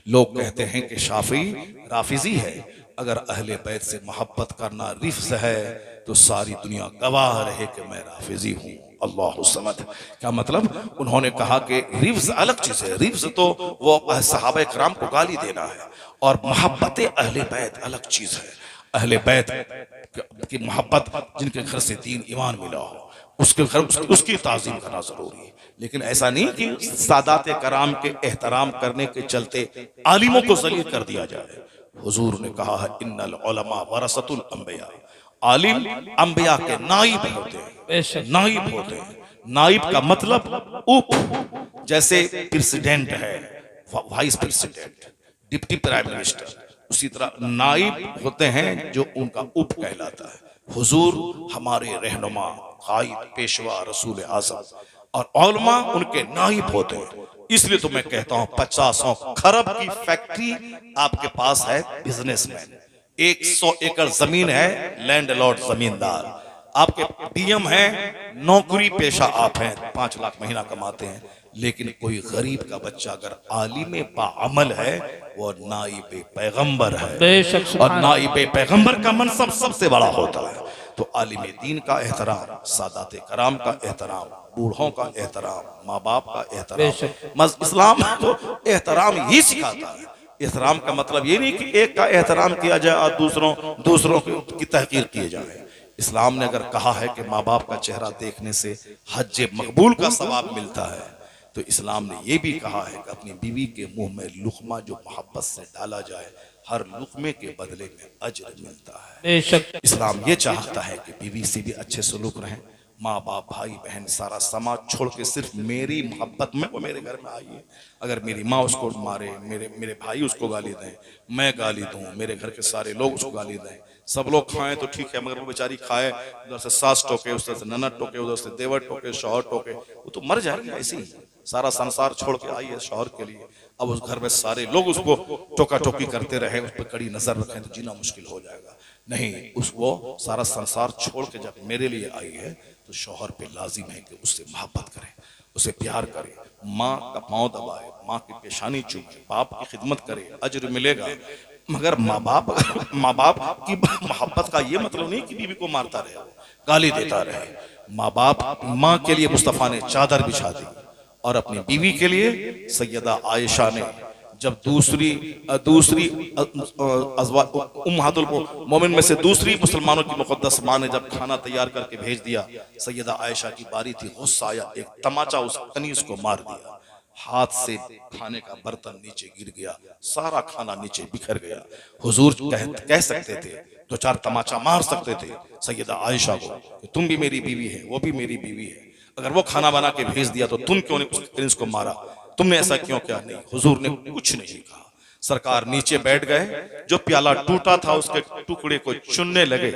लोग कहते हैं कि शाफी राफिजी है, अगर अहले बैत से मोहब्बत करना रिफ्ज है तो सारी दुनिया गवाह रहे कि मैं राफिजी हूँ। अल्लाह समद। क्या मतलब? उन्होंने कहा कि रिफ्ज अलग चीज है। रिफ्ज तो वो सहाबा कराम को गाली देना है, और मोहब्बत अहले बैत अलग चीज है। अहले बैत की मोहब्बत, जिनके घर से दीन ईमान मिला हो, उसके घर उसकी ताज़ीम करना जरूरी है। लेकिन ऐसा नहीं कि सादात कराम के एहतराम करने के चलते आलिमों को जलील कर दिया जाए। हुजूर ने कहा है इन्नल उलमा वरसतुल अंबिया, आलिम अंबिया के नाइब होते हैं। नाइब होते हैं। नाइब का मतलब उप, जैसे प्रेसिडेंट है, vice president, deputy prime minister, उसी तरह नाइब होते हैं जो उनका उप कहलाता है। हुजूर हमारे रहनुमा, कायद, पेशवा, रसूल आज़म, और उलमा उनके नाइब होते हैं। इसलिए तो मैं कहता हूं 50 खरब की फैक्ट्री आपके पास है बिजनेसमैन, 100 एकड़ जमीन है लैंडलॉर्ड जमींदार, आपके पीएम है, नौकरी पेशा आप हैं, 5 लाख महीना कमाते हैं। लेकिन कोई गरीब का बच्चा अगर आलिम बाअमल है वो नाइब पैगंबर है, और नाइब पैगंबर का मनसब सबसे बड़ा होता है। तो आलिम दीन का एहतराम, सादात कराम का एहतराम, बूढ़ों का एहतराम, माँ बाप का एहतराम, इस्लाम तो एहतराम ही सिखाता है। एहतराम का मतलब ये नहीं कि एक का एहतराम किया जाए और दूसरों की तहकीर किए जाए। इस्लाम ने अगर कहा है कि माँ बाप का चेहरा देखने से हज मकबूल का सवाब मिलता है, तो इस्लाम ने यह भी कहा है कि अपनी बीवी के मुंह में लुकमा जो मोहब्बत से डाला जाए, हर लुकमे के बदले में अजर मिलता है। इस्लाम ये चाहता है कि बीवी से भी अच्छे सलूक रहें। माँ बाप, भाई बहन, सारा समाज छोड़ के सिर्फ मेरी मोहब्बत में वो मेरे घर में आई है। अगर मेरी माँ उसको मारे, मेरे भाई उसको गाली दें, मैं गाली दूं, मेरे घर के सारे लोग उसको गाली दें, सब लोग खाएं तो ठीक है, मगर वो बेचारी खाए, उधर से सास टोके, उधर से ननद टोके, उधर से देवर टोके, शौहर टोके, वो तो मर जाएगी। ऐसे ही सारा संसार छोड़ के आई है शौहर के लिए, अब उस घर में सारे लोग उसको टोका टोकी करते रहे, उस पर कड़ी नजर रखें तो जीना मुश्किल हो जाएगा। नहीं, वो सारा संसार छोड़ के जब मेरे लिए आई है तो शौहर पे लाजिम है कि उससे मोहब्बत करे, उसे प्यार करे, माँ का पाँव दबाए, माँ की पेशानी चूमे, बाप की खिदमत करे, अजर मिलेगा। मगर माँ बाप की मोहब्बत का ये मतलब नहीं कि बीवी को मारता रहे, गाली देता रहे। माँ के लिए मुस्तफा ने चादर बिछा दी, और अपनी बीवी के लिए सैयदा आयशा ने जब दूसरी उम्महातुल मोमिन में से दूसरी मुसलमानों की मुक़द्दस माँ ने जब खाना तैयार करके भेज दिया, सैयदा आयशा की बारी थी, गुस्सा आया, एक तमाचा उस कनीज को मार दिया, हाथ से खाने का बर्तन नीचे गिर गया, सारा खाना नीचे बिखर गया। हुजूर कह सकते थे, 2-4 तमाचा मार सकते थे सैयदा आयशा को कि तुम भी मेरी बीवी है, वो भी मेरी बीवी है, अगर वो खाना बना के भेज दिया तो तुम क्यों नहीं उस कनीज को मारा, तुमने ऐसा क्यों किया? नहीं, हुजूर ने कुछ नहीं कहा। सरकार नीचे बैठ गए, जो प्याला टूटा था उसके टुकड़े को चुनने लगे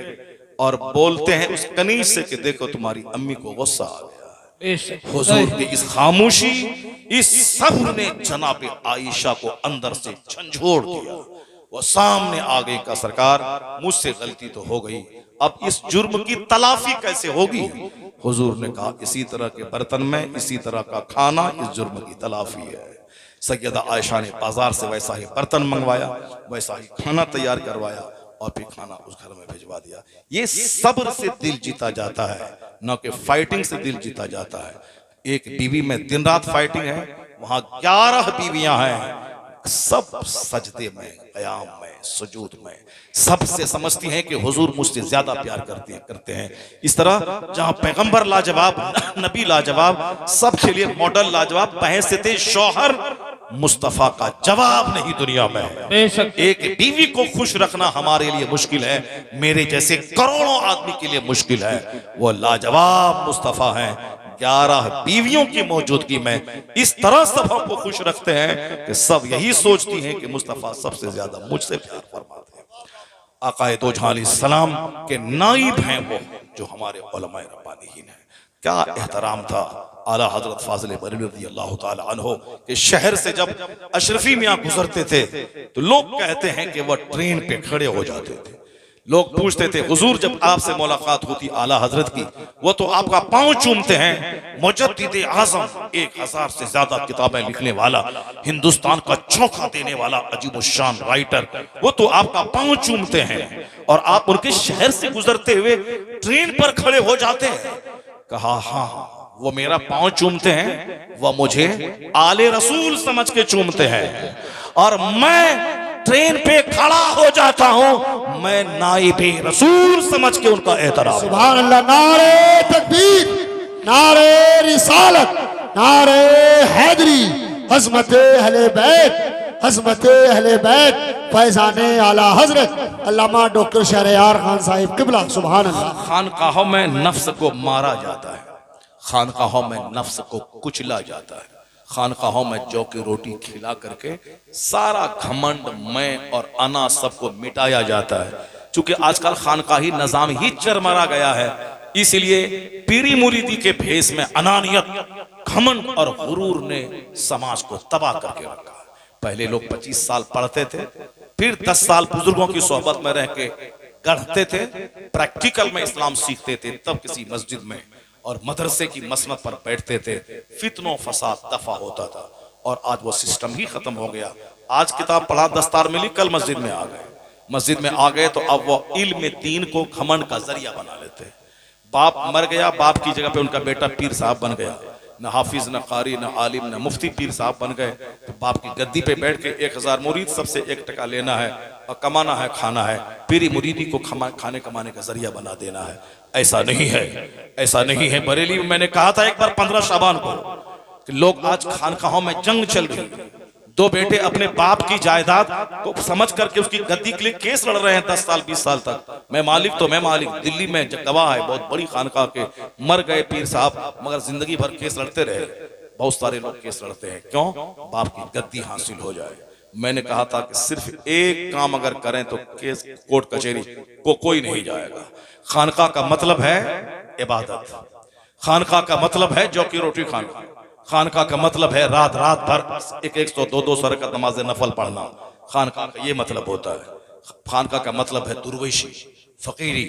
और बोलते हैं उस कनीज से कि देखो तुम्हारी अम्मी को गुस्सा आ गया। हुजूर की इस खामोशी, इस सब्र ने जनाब आयशा को अंदर से झंझोड़ दिया। वो सामने आ गई का सरकार मुझसे गलती तो हो गई, अब इस जुर्म की तलाफी कैसे होगी? हुजूर ने कहा इसी तरह के बर्तन में इसी तरह का खाना इस जुर्म की तलाफी है। सैयदा आयशा ने बाजार से वैसा ही बर्तन मंगवाया, वैसा ही खाना तैयार करवाया और फिर खाना उस घर में भिजवा दिया। ये सब्र से दिल जीता जाता है, न कि फाइटिंग से दिल जीता जाता है। एक बीवी में दिन रात फाइटिंग है, वहां 11 बीवियां हैं, सब सजदे में, क़याम में, सुजूद में, सबसे समझती हैं कि हुजूर मुझसे ज्यादा प्यार करते हैं। इस तरह जहां पैगंबर लाजवाब, नबी लाजवाब, सबके लिए मॉडल लाजवाब, बहैसियत शौहर मुस्तफा का जवाब नहीं दुनिया में है। एक बीवी को खुश रखना हमारे लिए मुश्किल है, मेरे जैसे करोड़ों आदमी के लिए मुश्किल है। वो लाजवाब मुस्तफा है, 11 बीवियों की मौजूदगी में इस तरह सब हमको खुश रखते हैं कि सब यही सोचती हैं कि मुस्तफा सबसे ज्यादा मुझसे प्यार फरमाते हैं। आकाए दो जहां अलैहिस्सलाम के नाइब हैं वो, जो हमारे उलमाए रब्बानीहीन हैं। क्या एहतराम था आला हजरत फाजिल बरेलवी रज़ियल्लाहु ताला अन्हो के शहर से जब अशरफी मियाँ गुजरते थे तो लोग कहते हैं कि वह ट्रेन पे खड़े हो जाते थे। लोग पूछते थे हुजूर जब आपसे मुलाकात होती आला हजरत की, वो तो आपका पांव चूमते हैं। मुजद्दिद आजम 1000 से ज्यादा किताबें लिखने वाला, हिंदुस्तान का चौंका देने वाला अजीबुशान राइटर, वो तो आपका पांव चूमते हैं और आप उनके शहर से गुजरते हुए ट्रेन पर खड़े हो जाते हैं। कहा हाँ, वो मेरा पांव चूमते हैं, वह मुझे आले रसूल समझ के चूमते हैं और मैं ट्रेन पे खड़ा हो जाता हूं, मैं नाइबे रसूल समझ के उनका एहतराम। सुभान अल्लाह। नारे तकबीर, नारे रिसालत, नारे हैदरी, हज़मत अहले बैत, हज़मत अहले बैत, फैज़ाने आला हजरत अल्लामा डॉक्टर शहरयार खान साहिब किबला। सुभान अल्लाह। खानकाहों में नफ्स को मारा जाता है, खानकाहों में नफ्स को कुचला जाता है, खानकाहों में जौ की रोटी खिला करके सारा घमंड मैं और अना सबको मिटाया जाता है। चूंकि आजकल खानकाही निजाम ही चरमरा गया है, इसलिए पीरी मुरीदी के भेष में अनानियत, घमंड और गुरूर ने समाज को तबाह करके रखा। पहले लोग 25 साल पढ़ते थे, फिर 10 साल बुजुर्गों की सोहबत में रह के गढ़ते थे, प्रैक्टिकल में इस्लाम सीखते थे, तब किसी मस्जिद में और मदरसे की मसनद पर बैठते थे, फितनो फसाद दफा होता था। और आज वो सिस्टम ही खत्म हो गया। आज किताब पढ़ा, दस्तार मिली, कल मस्जिद में आ गए। मस्जिद में आ गए तो अब वो इल्म दीन को घमंड का जरिया बना लेते। बाप मर गया, बाप की जगह पे उनका बेटा पीर साहब बन गया, न हाफिज, न कारी, न आलिम, न मुफ्ती, पीर साहब बन गए। तो बाप की गद्दी पे बैठ के 1000 मुरीद, सबसे 1 टका लेना है और कमाना है, खाना है, पीरी मुरीदी को खाने कमाने का जरिया बना देना है। ऐसा नहीं है, ऐसा नहीं है। बरेली में मैंने कहा था एक बार 15 शाबान को कि लोग आज खानकाहों में जंग चल रही, 2 बेटे अपने बाप की जायदाद को समझ करके उसकी गद्दी के लिए केस लड़ रहे हैं 10 साल 20 साल तक। मैं मालिक तो मैं मालिक। दिल्ली में गवाह है, बहुत बड़ी खानकाह के मर गए पीर साहब, मगर जिंदगी भर केस लड़ते रहे। बहुत सारे लोग केस लड़ते हैं, क्यों? बाप की गद्दी हासिल हो जाए। मैंने कहा था कि सिर्फ एक काम अगर करें तो केस कोर्ट कचहरी को कोई नहीं जाएगा। खानकाह का मतलब है इबादत, खानकाह का मतलब है जौ की रोटी खाना, खानकाह का मतलब है रात रात भर 100 200 रकअत नमाज नफल पढ़ना। खानकाह का ये मतलब होता है। खानकाह का मतलब है दुर्वेशी, फकीरी।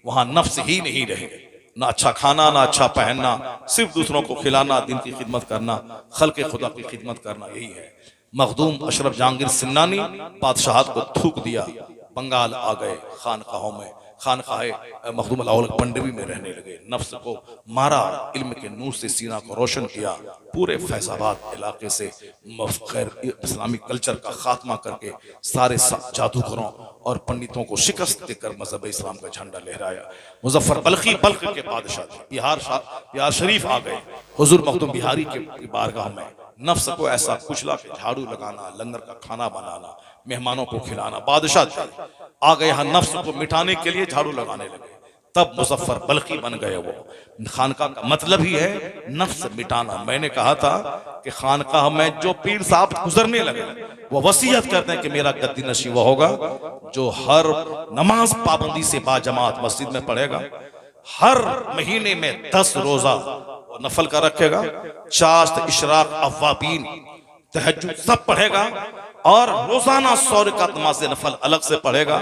वहां नफ्स ही नहीं रहे, ना अच्छा खाना, ना अच्छा पहनना, सिर्फ दूसरों को खिलाना, दिन की खिदमत करना, खल्के खुदा की खिदमत करना, यही है। मखदूम अशरफ जहांगीर सिन्नानी बादशाहत को थूक दिया, बंगाल आ गए, खानकाहों में खानकाह मखदूम अलाउल पंडवी में रहने लगे। नफ्स को मारा, इल्म के नूर से सीना को रोशन किया। पूरे फैजाबाद इलाके से खैर इस्लामी कल्चर का खात्मा करके सारे जादूगरों और पंडितों को शिकस्त देकर मजहब इस्लाम का झंडा लहराया। मुजफ्फर बल्खी बल्ख के बादशाह थे, बिहार शरीफ आ गए। हुजूर मखदूम बिहारी के बारगाह में नफ्स को ऐसा कुचला के झाड़ू लगाना, लंगर का खाना बनाना, मेहमानों को खिलाना। बादशाह थे, आ गए यहाँ नफ्स को मिटाने के लिए झाड़ू लगाने लगे। तब मुजफ्फर बल्खी बन गए। वो खानकाह का मतलब ही है नफ्स मिटाना। मैंने कहा था कि खानकाह में जो पीर साहब गुजरने लगे वो वसीयत करते हैं कि मेरा गद्दी नशी वो होगा जो हर नमाज पाबंदी से बाजमात मस्जिद में पढ़ेगा, हर महीने में 10 रोजा नफल का रखेगा, चाश्त, इशराक, अव्वाबीन, तहज्जुद सब पढ़ेगा और रोजाना 100 रकात नमाज नफल अलग से पढ़ेगा,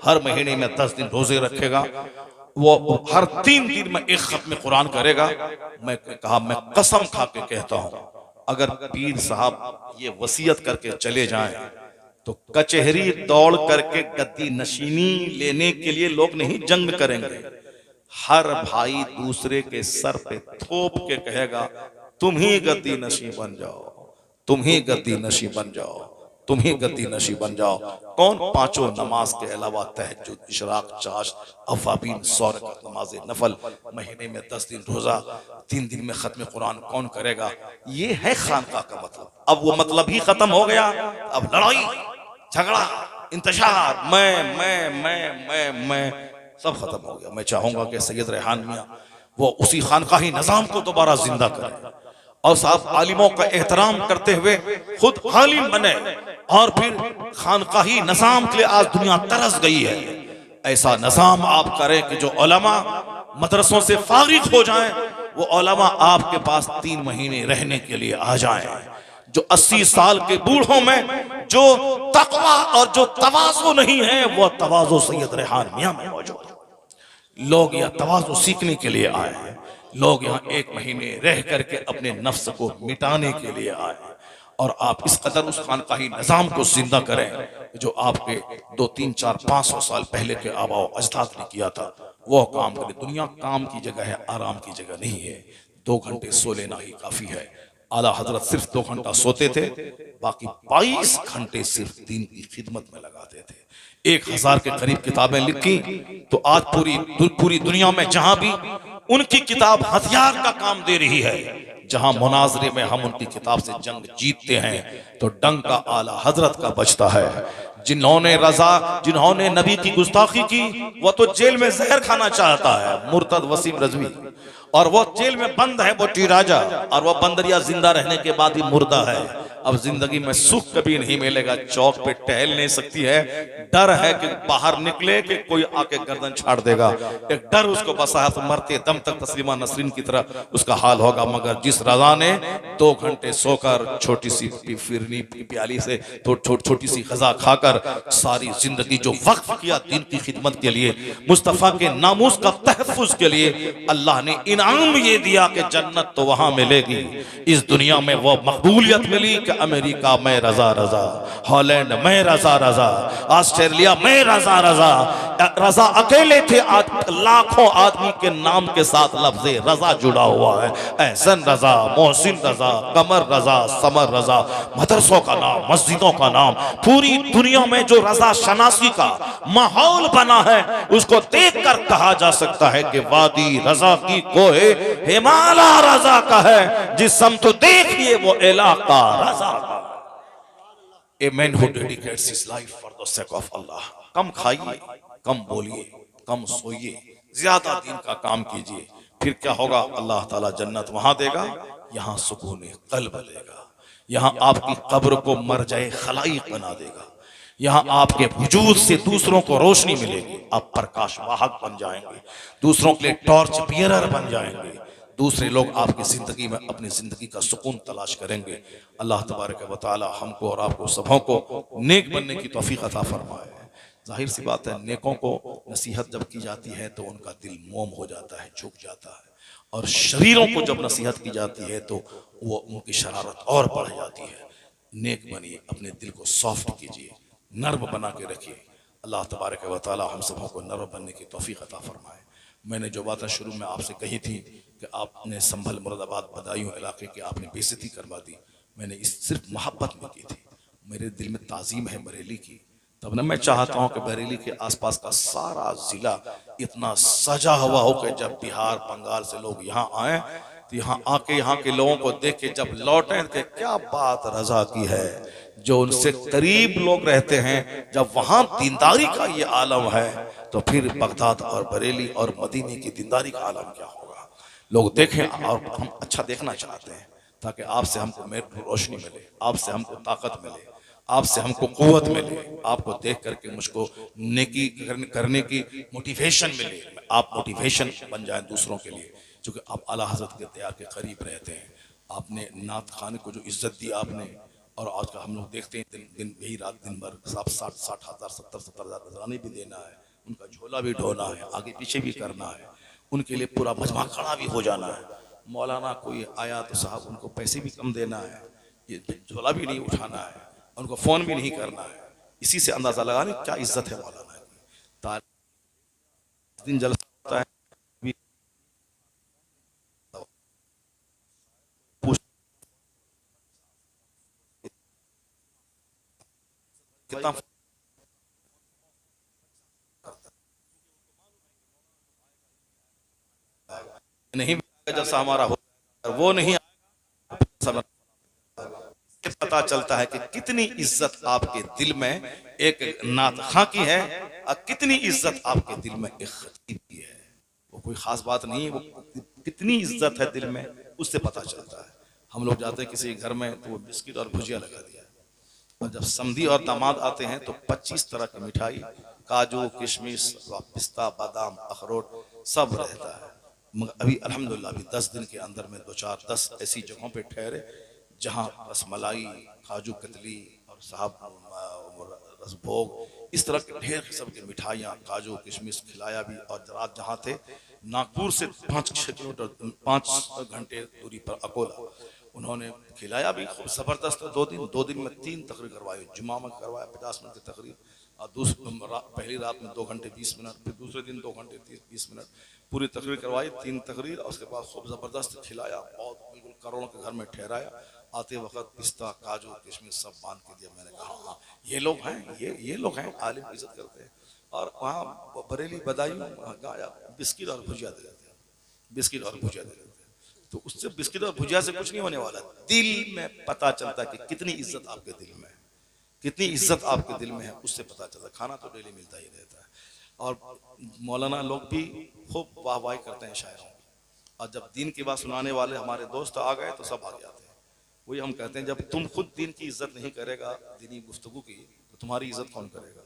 हर महीने में 10 दिन रोजे रखेगा, वो हर 3 दिन में 1 खत्म कुरान करेगा। मैं कहा, मैं कसम खा के कहता हूं, अगर पीर साहब ये वसीयत करके चले जाएं तो कचहरी दौड़ करके गद्दी नशीनी लेने के लिए लोग नहीं जंग करेंगे। हर भाई दूसरे के सर पे थोप के कहेगा, तुम ही गद्दी नशी बन जाओ, तुम ही गद्दी नशी बन जाओ, तुम ही गद्दी नशी बन जाओ। कौन? 5 नमाज के अलावा तहज्जुद, इशराक, चाश्त, अव्वाबीन, 100 रकात नमाज नफल, महीने में 10 दिन रोजा, 3 दिन में खत्म कुरान कौन करेगा? ये है खानकाह का मतलब। अब वो मतलब ही खत्म हो गया। अब लड़ाई झगड़ा इंतशार, मैं सब खत्म हो गया। मैं चाहूंगा कि सैयद रेहान मियां वो उसी खानकाही निजाम को दोबारा जिंदा करें और साहब आलिमों का एहतराम करते हुए खुद आलिम बने और फिर खानकाही निजाम के लिए आज दुनिया तरस गई है। ऐसा निजाम आप करें कि जो उलमा मदरसों से फारिग हो जाएं, वो उलमा आपके पास 3 महीने रहने के लिए आ जाएं। जो 80 साल के बूढ़ों में जो तकवा और जो तवाज़ु नहीं है, वो तवाज़ु सैयद रेहान मियां में मौजूद है। लोग यह तवाज़ु सीखने के लिए आए हैं। लोग यहाँ 1 महीने रह करके अपने नफ्स को मिटाने के लिए आए हैं। और आप इस कदर उस खानकाही निजाम को जिंदा करें जो आपके 2, 3, 4, 500 साल पहले के आबाओ अजदाद ने किया था। वो काम करें। दुनिया काम की जगह है, आराम की जगह नहीं है। 2 घंटे सो लेना ही काफी है। आला हजरत सिर्फ 2 घंटा सोते थे, बाकी 22 घंटे सिर्फ दीन की खिदमत में लगाते थे। 1000 के करीब किताबें लिखी। तो आज पूरी दुनिया में जहां भी उनकी किताब हथियार का काम दे रही है, जहां मुनाजरे में हम उनकी किताब से जंग जीतते हैं, तो डंका आला हजरत का बचता है। जिन्होंने नबी की गुस्ताखी की, वो तो जेल में जहर खाना चाहता है, मुर्तद वसीम रजवी। और वो जेल में बंद है बोटी राजा, और वो बंदरिया जिंदा रहने के बाद ही मुर्दा है। अब जिंदगी में सुख कभी नहीं मिलेगा। चौक पे टहल नहीं सकती है, डर है कि बाहर निकले कि कोई आके गर्दन छाड़ देगा। एक डर उसको बसा है, तो मरते दम तक तस्लीमा नसरीन की तरह उसका हाल होगा। मगर जिस रजा ने 2 घंटे सोकर छोटी सी फिरनी प्याली से छोटी सी गजा खाकर सारी जिंदगी जो वक्फ किया दीन की खिदमत के लिए, मुस्तफा के नामूस का तहफ्फुज के लिए, अल्लाह ने इनाम ये दिया कि जन्नत तो वहां मिलेगी। इस दुनिया में वो मकबूलियत मिली कि अमेरिका में रजा रजा, हॉलैंड में रजा रजा, ऑस्ट्रेलिया में रजा रजा। रजा अकेले थे, आज लाखों आदमी के नाम के साथ लफ्ज़ रजा जुड़ा हुआ है। एहसन रजा, मोहसिन रजा, कमर रजा, समर रजा, मदरसों का नाम, मस्जिदों का नाम। पूरी दुनिया में जो रजा शनासी का माहौल बना है, उसको देखकर कहा जा सकता है कि वादी रजा की कोहे हिमालय रजा का है। जिस समत देखिए वो इलाका रजा का। A man who dedicates his life for the sake of Allah। कम खाइए, कम बोलिए, कम सोइए, ज्यादा दीन का काम कीजिए। फिर क्या होगा? अल्लाह ताला जन्नत वहां देगा, यहाँ सुकून कल्ब देगा। यहाँ आपकी कब्र को मरजाए खलाइक बना देगा। यहाँ आपके वजूद से दूसरों को रोशनी मिलेगी। आप प्रकाश वाहक बन जाएंगे, दूसरों के लिए टॉर्च बियरर बन जाएंगे। दूसरे लोग आपकी जिंदगी में अपनी जिंदगी का सुकून तलाश करेंगे। अल्लाह तबारक व तआला हमको और आपको सबों को नेक बनने की तौफीक अता फरमाए। जाहिर सी बात है, नेकों को नसीहत जब की जाती है तो उनका दिल मोम हो जाता है, झुक जाता है। और शरीरों को जब नसीहत की जाती है तो वो उनकी शरारत और बढ़ जाती है। नेक बनिए, अपने दिल को सॉफ्ट कीजिए, नर्म बना के रखिए। अल्लाह तबारक व तआला हम सबों को नर्म बनने की तौफीक अता फरमाए। मैंने जो बातें शुरू में आपसे कही थी कि आपने संभल मुरादाबाद बदायूं इलाके की आपने बेइज्जती करवा दी, मैंने इस सिर्फ मोहब्बत में की थी। मेरे दिल में ताज़ीम है बरेली की। तब ना मैं चाहता हूँ कि बरेली के आसपास का सारा जिला इतना सजा हुआ हो कि जब बिहार बंगाल से लोग यहाँ आए तो यहाँ आके यहाँ के लोगों को देख के जब लौटे कि क्या बात रजा की है। जो उनसे करीब लोग रहते हैं, जब वहां दीनदारी का ये आलम है, तो फिर बगदाद और बरेली और मदीने की दीनदारी का आलम क्या होगा। लोग देखें, और हम अच्छा देखना चाहते हैं ताकि आपसे हमको रोशनी मिले, आपसे हमको ताकत मिले, आपसे हमको कुव्वत मिले। आपको देख करके मुझको नेकी करने की मोटिवेशन मिले। आप मोटिवेशन बन जाए दूसरों के लिए, क्योंकि आप आला हजरत के दया के करीब रहते हैं। आपने नात खाने को जो इज्जत दी आपने, और आज का हम लोग देखते हैं दिन यही रात दिन भर 60 हज़ार 70 हज़ार नजराने भी देना है, उनका झोला भी ढोना है, आगे पीछे भी करना है, उनके लिए पूरा मजमा खड़ा भी हो जाना है। मौलाना कोई आया तो साहब उनको पैसे भी कम देना है, ये झोला भी नहीं उठाना है, उनको फोन भी नहीं करना है। इसी से अंदाजा लगाने क्या इज्जत है मौलाना की। दिन जलसा होता है, कितना नहीं जैसा हमारा हो, वो नहीं पता चलता है कि कितनी इज्जत आपके दिल में एक नात खां की है और कितनी इज्जत आपके दिल में एक खतीब की है। वो कोई खास बात नहीं है, वो कितनी इज्जत है दिल में, उससे पता चलता है। हम लोग जाते हैं किसी घर में तो वो बिस्किट और भुजिया लगा दिया, और जब समधी और दामाद आते हैं तो 25 तरह की मिठाई, काजू किशमिश पिस्ता बादाम अखरोट सब रहता है। मगर अभी अल्हम्दुलिल्लाह अभी 10 दिन के अंदर में 10 ऐसी जगहों पे ठहरे जहाँ रसमलाई, काजू कतली और साहब रसभोग, इस तरह के ढेर किस्म की मिठाइयाँ, काजू किशमिश खिलाया भी। और रात जहाँ थे नागपुर से 5-6 किलोमीटर 5 घंटे दूरी पर अकोला, उन्होंने खिलाया भी खूब जबरदस्त। 2 दिन में 3 तकरीर करवाई। जुमा में करवाया 50 मिनट की तकरीर, और पहली रात में 2 घंटे 20 मिनट, फिर दूसरे दिन 2 घंटे 20 मिनट पूरी तकरीर करवाई, 3 तकरीर। और उसके बाद खूब जबरदस्त खिलाया, बहुत बिल्कुल करोड़ों के घर में ठहराया। आते वक्त पिस्ता काजू किशमिश सब बांध के दिया। मैंने कहा हाँ ये लोग हैं, ये लोग हैं आलिम इज्जत करते हैं। और वहाँ बरेली बदायूं गाया बिस्किट और भुजिया दे देते हैं, बिस्किट और भुजिया दे देते हैं। तो उससे बिस्किट और भुजिया से कुछ नहीं होने वाला। दिल में पता चलता है कि कितनी इज्जत आपके दिल में है, कितनी इज्जत आपके दिल में है, उससे पता चलता है। खाना तो डेली मिलता ही रहता है। और मौलाना लोग भी खूब वाहवाही करते हैं शायरों की। और जब दीन की बात सुनाने वाले हमारे दोस्त आ गए तो सब आ जाते हैं। वही हम कहते हैं जब तुम खुद दीन की इज्जत नहीं करेगा, दीनी गुफ्तगू की, तो तुम्हारी इज्जत कौन करेगा।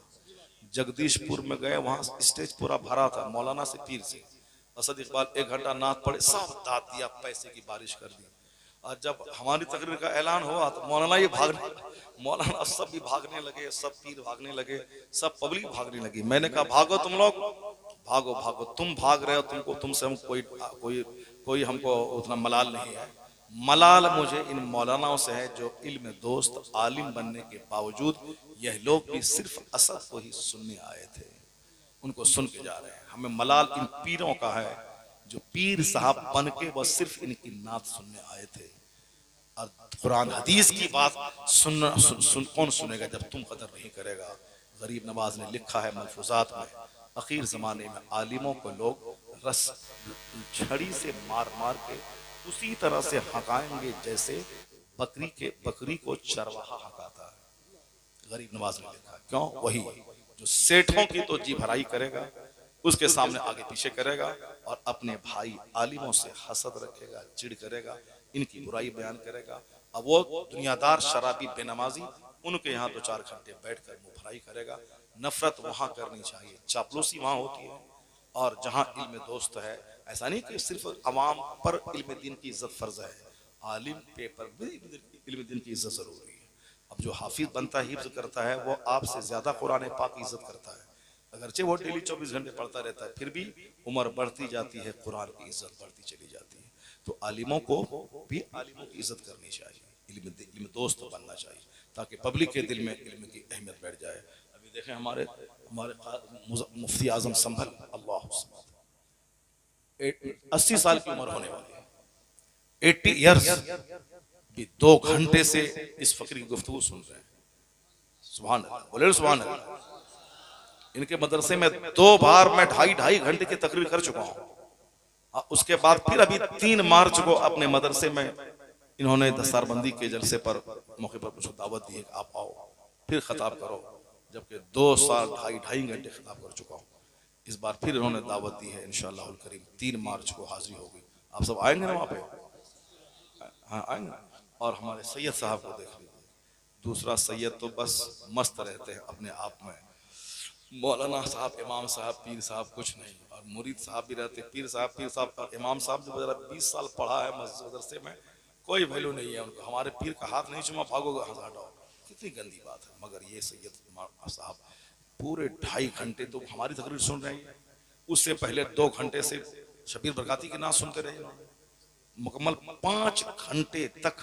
जगदीशपुर में गए, वहां स्टेज पूरा भरा था, मौलाना से पीर से। असद इकबाल 1 घंटा नात पड़े, सब दाद दिया, पैसे की बारिश कर दी। और जब हमारी तकरीर का ऐलान हुआ तो मौलाना सब भी भागने लगे, सब पीर भागने लगे, सब पब्लिक भागने लगी। मैंने कहा भागो तुम लोग, भागो भागो, तुम भाग रहे हो, तुमसे हम कोई हमको उतना मलाल नहीं है। मलाल मुझे इन मौलानाओं से है जो इल्म दोस्त आलिम बनने के बावजूद यह लोग भी सिर्फ असद को ही सुनने आए थे, उनको सुन के जा रहे हैं। हमें मलाल इन पीरों का है जो पीर साहब बन के बस सिर्फ इनकी नात सुनने आए थे। और कुरान हदीस की बात कौन सुनेगा जब तुम कदर नहीं करेगा। गरीब नवाज ने लिखा है मलफूजात में, आखिर जमाने में आलिमों को लोग रस छड़ी से मार मार के उसी तरह से हकाएंगे जैसे बकरी को चरवाहा हकाता है। गरीब नवाज ने लिखा, क्यों? वही जो सेठों की तो जी भराई करेगा, उसके सामने आगे पीछे करेगा, और अपने भाई आलिमों से हसद रखेगा, चिढ़ करेगा, इनकी बुराई बयान करेगा। अब वो दुनियादार शराबी बेनमाजी उनके यहाँ 2-4 घंटे बैठकर मुंह भराई करेगा। नफरत वहां करनी चाहिए, चापलूसी वहां होती है। और जहां इल्म दोस्त है, ऐसा नहीं कि सिर्फ अवाम पर इल्म दीन की इज्जत फर्ज है, आलिम पे पर भी इल्म दीन की इज्जत जरूरी है। अब जो हाफिज बनता है, हिफ्ज करता है, वो आपसे ज्यादा कुरान पाक की इज्जत करता है। अगरचे वो डेली 24 घंटे पढ़ता रहता है, फिर भी उम्र बढ़ती जाती है, कुरान की इज्जत बढ़ती चली जाती है। तो आलिमों को भी आलिमों की इज्जत करनी चाहिए, इल्म दोस्त बनना चाहिए, ताकि पब्लिक के दिल में इल्म की अहमियत बैठ जाए। अभी देखें हमारे मुफ्ती आजम संभल, अल्लाह 80 साल की उम्र होने वाली है, 80 इयर्स, भी 2 घंटे से इस फकीर की गुफ्तगू सुन रहे हैं। सुभान अल्लाह, बोले सुभान अल्लाह। इनके मदरसे में 2 बार मैं 2.5 घंटे की तकरीर कर चुका हूँ। उसके बाद फिर अभी 3 मार्च को अपने मदरसे में इन्होंने दस्तारबंदी के जलसे पर मौके पर मुझे दावत दी है कि आप आओ फिर खिताब करो, जबकि 2 साल 2.5 घंटे खिताब कर चुका हूँ। इस बार फिर इन्होंने दावत दी है, इंशाअल्लाह हुल करीम 3 मार्च को हाजिरी होगी। आप सब आएंगे ना वहाँ पे? हाँ आएंगे। और हमारे सैयद साहब को देख लीजिए, दूसरा सैयद तो बस मस्त रहते हैं अपने आप में। मौलाना साहब, इमाम साहब, पीर साहब कुछ नहीं, और मुरीद साहब भी रहते। पीर साहब, इमाम साहब जो जरा 20 साल पढ़ा है मदरसे में, कोई वैल्यू नहीं है उनको। हमारे पीर का हाथ नहीं चुमा, भागोगे हाथ हटाओ, कितनी गंदी बात है। मगर ये सैयद साहब पूरे 2.5 घंटे तो हमारी तकरीर सुन रहे हैं। उससे पहले 2 घंटे से शबीर बरकाती की नात सुनते रहे। मुकम्मल 5 घंटे तक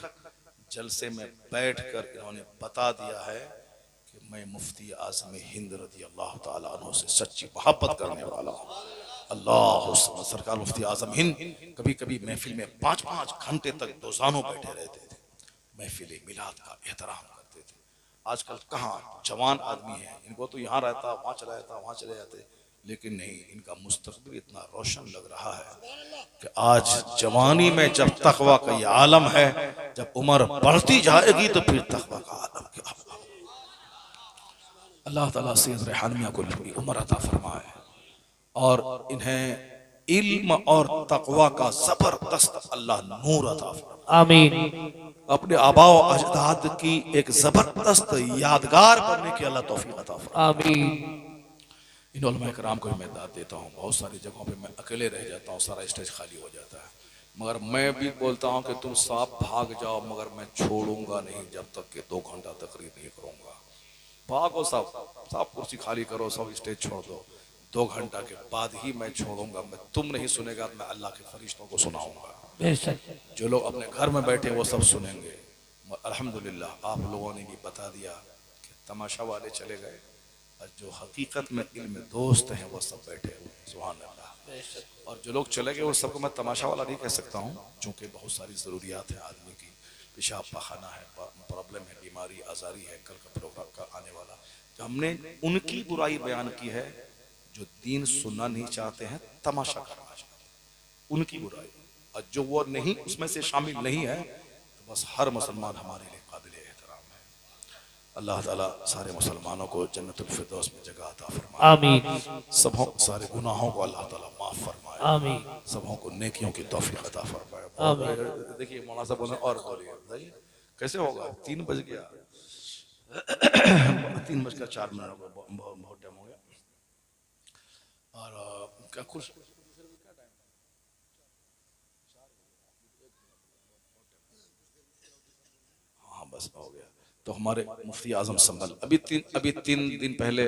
जलसे में बैठकर इन्होंने बता दिया है कि मैं मुफ्ती आज़म हिंद रज़ी अल्लाह ताला अन्हु से सच्ची मोहब्बत करने वाला हूँ। अल्लाह सरकार मुफ्ती आज़म हिंद कभी कभी महफिल में 5-5 घंटे तक दोजानों बैठे रहते थे, महफिल मिलाद का एहतराम करते थे। आजकल कहाँ जवान आदमी है, इनको तो यहाँ रहता, वहाँ चला जाता, वहाँ चले जाते, लेकिन नहीं, इनका मुस्तकबिल इतना रोशन लग रहा है कि आज जवानी में जब तकवा का ये आलम है, जब उम्र बढ़ती जाएगी तो फिर तकवा का आलम क्या होगा। अल्लाह ताला सैयद रेहानिया को लंबी उम्र अता फरमाए और इन्हें इल्म और तकवा का जबरदस्त अल्लाह नूर अता फरमाए। आमीन। अपने आबाओ अजदाद की एक जबरदस्त यादगार बनने की अल्लाह तौफीक अता फरमाए। आमीन। इन उलमा कराम को मैं दाद देता हूँ। बहुत सारी जगहों पे मैं अकेले रह जाता हूँ, सारा स्टेज खाली हो जाता है, मगर मैं भी बोलता हूँ कि तुम साफ भाग जाओ, मगर मैं छोड़ूंगा नहीं जब तक कि 2 घंटा तकरीर नहीं करूँगा। भागो, सब कुर्सी खाली करो, सब स्टेज छोड़ दो, 2 घंटा के बाद ही मैं छोड़ूंगा। मैं तुम नहीं सुनेगा, मैं अल्लाह के फरिश्तों को सुनाऊंगा। बेशक जो लोग अपने घर में बैठे वो सब सुनेंगे। अल्हम्दुलिल्लाह आप लोगों ने भी बता दिया कि तमाशा वाले चले गए और जो हकीकत में इल्म दोस्त हैं वो सब बैठे हुए हैं। सुभान अल्लाह। और जो लोग चले गए वो सबको मैं तमाशा वाला नहीं कह सकता हूँ, चूँकि बहुत सारी ज़रूरियात हैं आदमी की, पेशाब पाखाना है, प्रॉब्लम है, बीमारी आजारी है, कल का प्रोग्राम का आने वाला। तो हमने उनकी बुराई बयान की है जो दीन सुनना नहीं चाहते हैं, तमाशा करना चाहते हैं, उनकी बुराई। और जो वो नहीं, उसमें से शामिल नहीं है, तो बस हर मुसलमान हमारे लिए काबिल एहतराम है। अल्लाह ताला सारे मुसलमानों को जन्नतुल फिरदौस में जगह अता फरमाए। आमीन सबों सारे गुनाहों को अल्लाह ताला माफ फरमाए। आमीन सबों को नेकियों की तौफीक अता फरमाए। देखिए मौलाना साहब बोले और बोलिए, बताइए कैसे होगा? 3 बज गया 3:04 बहुत टाइम हो गया। और क्या खुश बस हो गया। तो हमारे मुफ्ती आजम संभल अभी 3 दिन पहले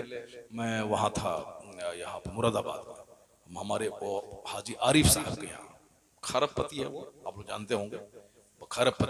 मैं वहाँ था, यहाँ पर मुरादाबाद में, हमारे वो हाजी आरिफ साहब के यहाँ, खरबपति है वो, आप लोग जानते होंगे, वो खरबपति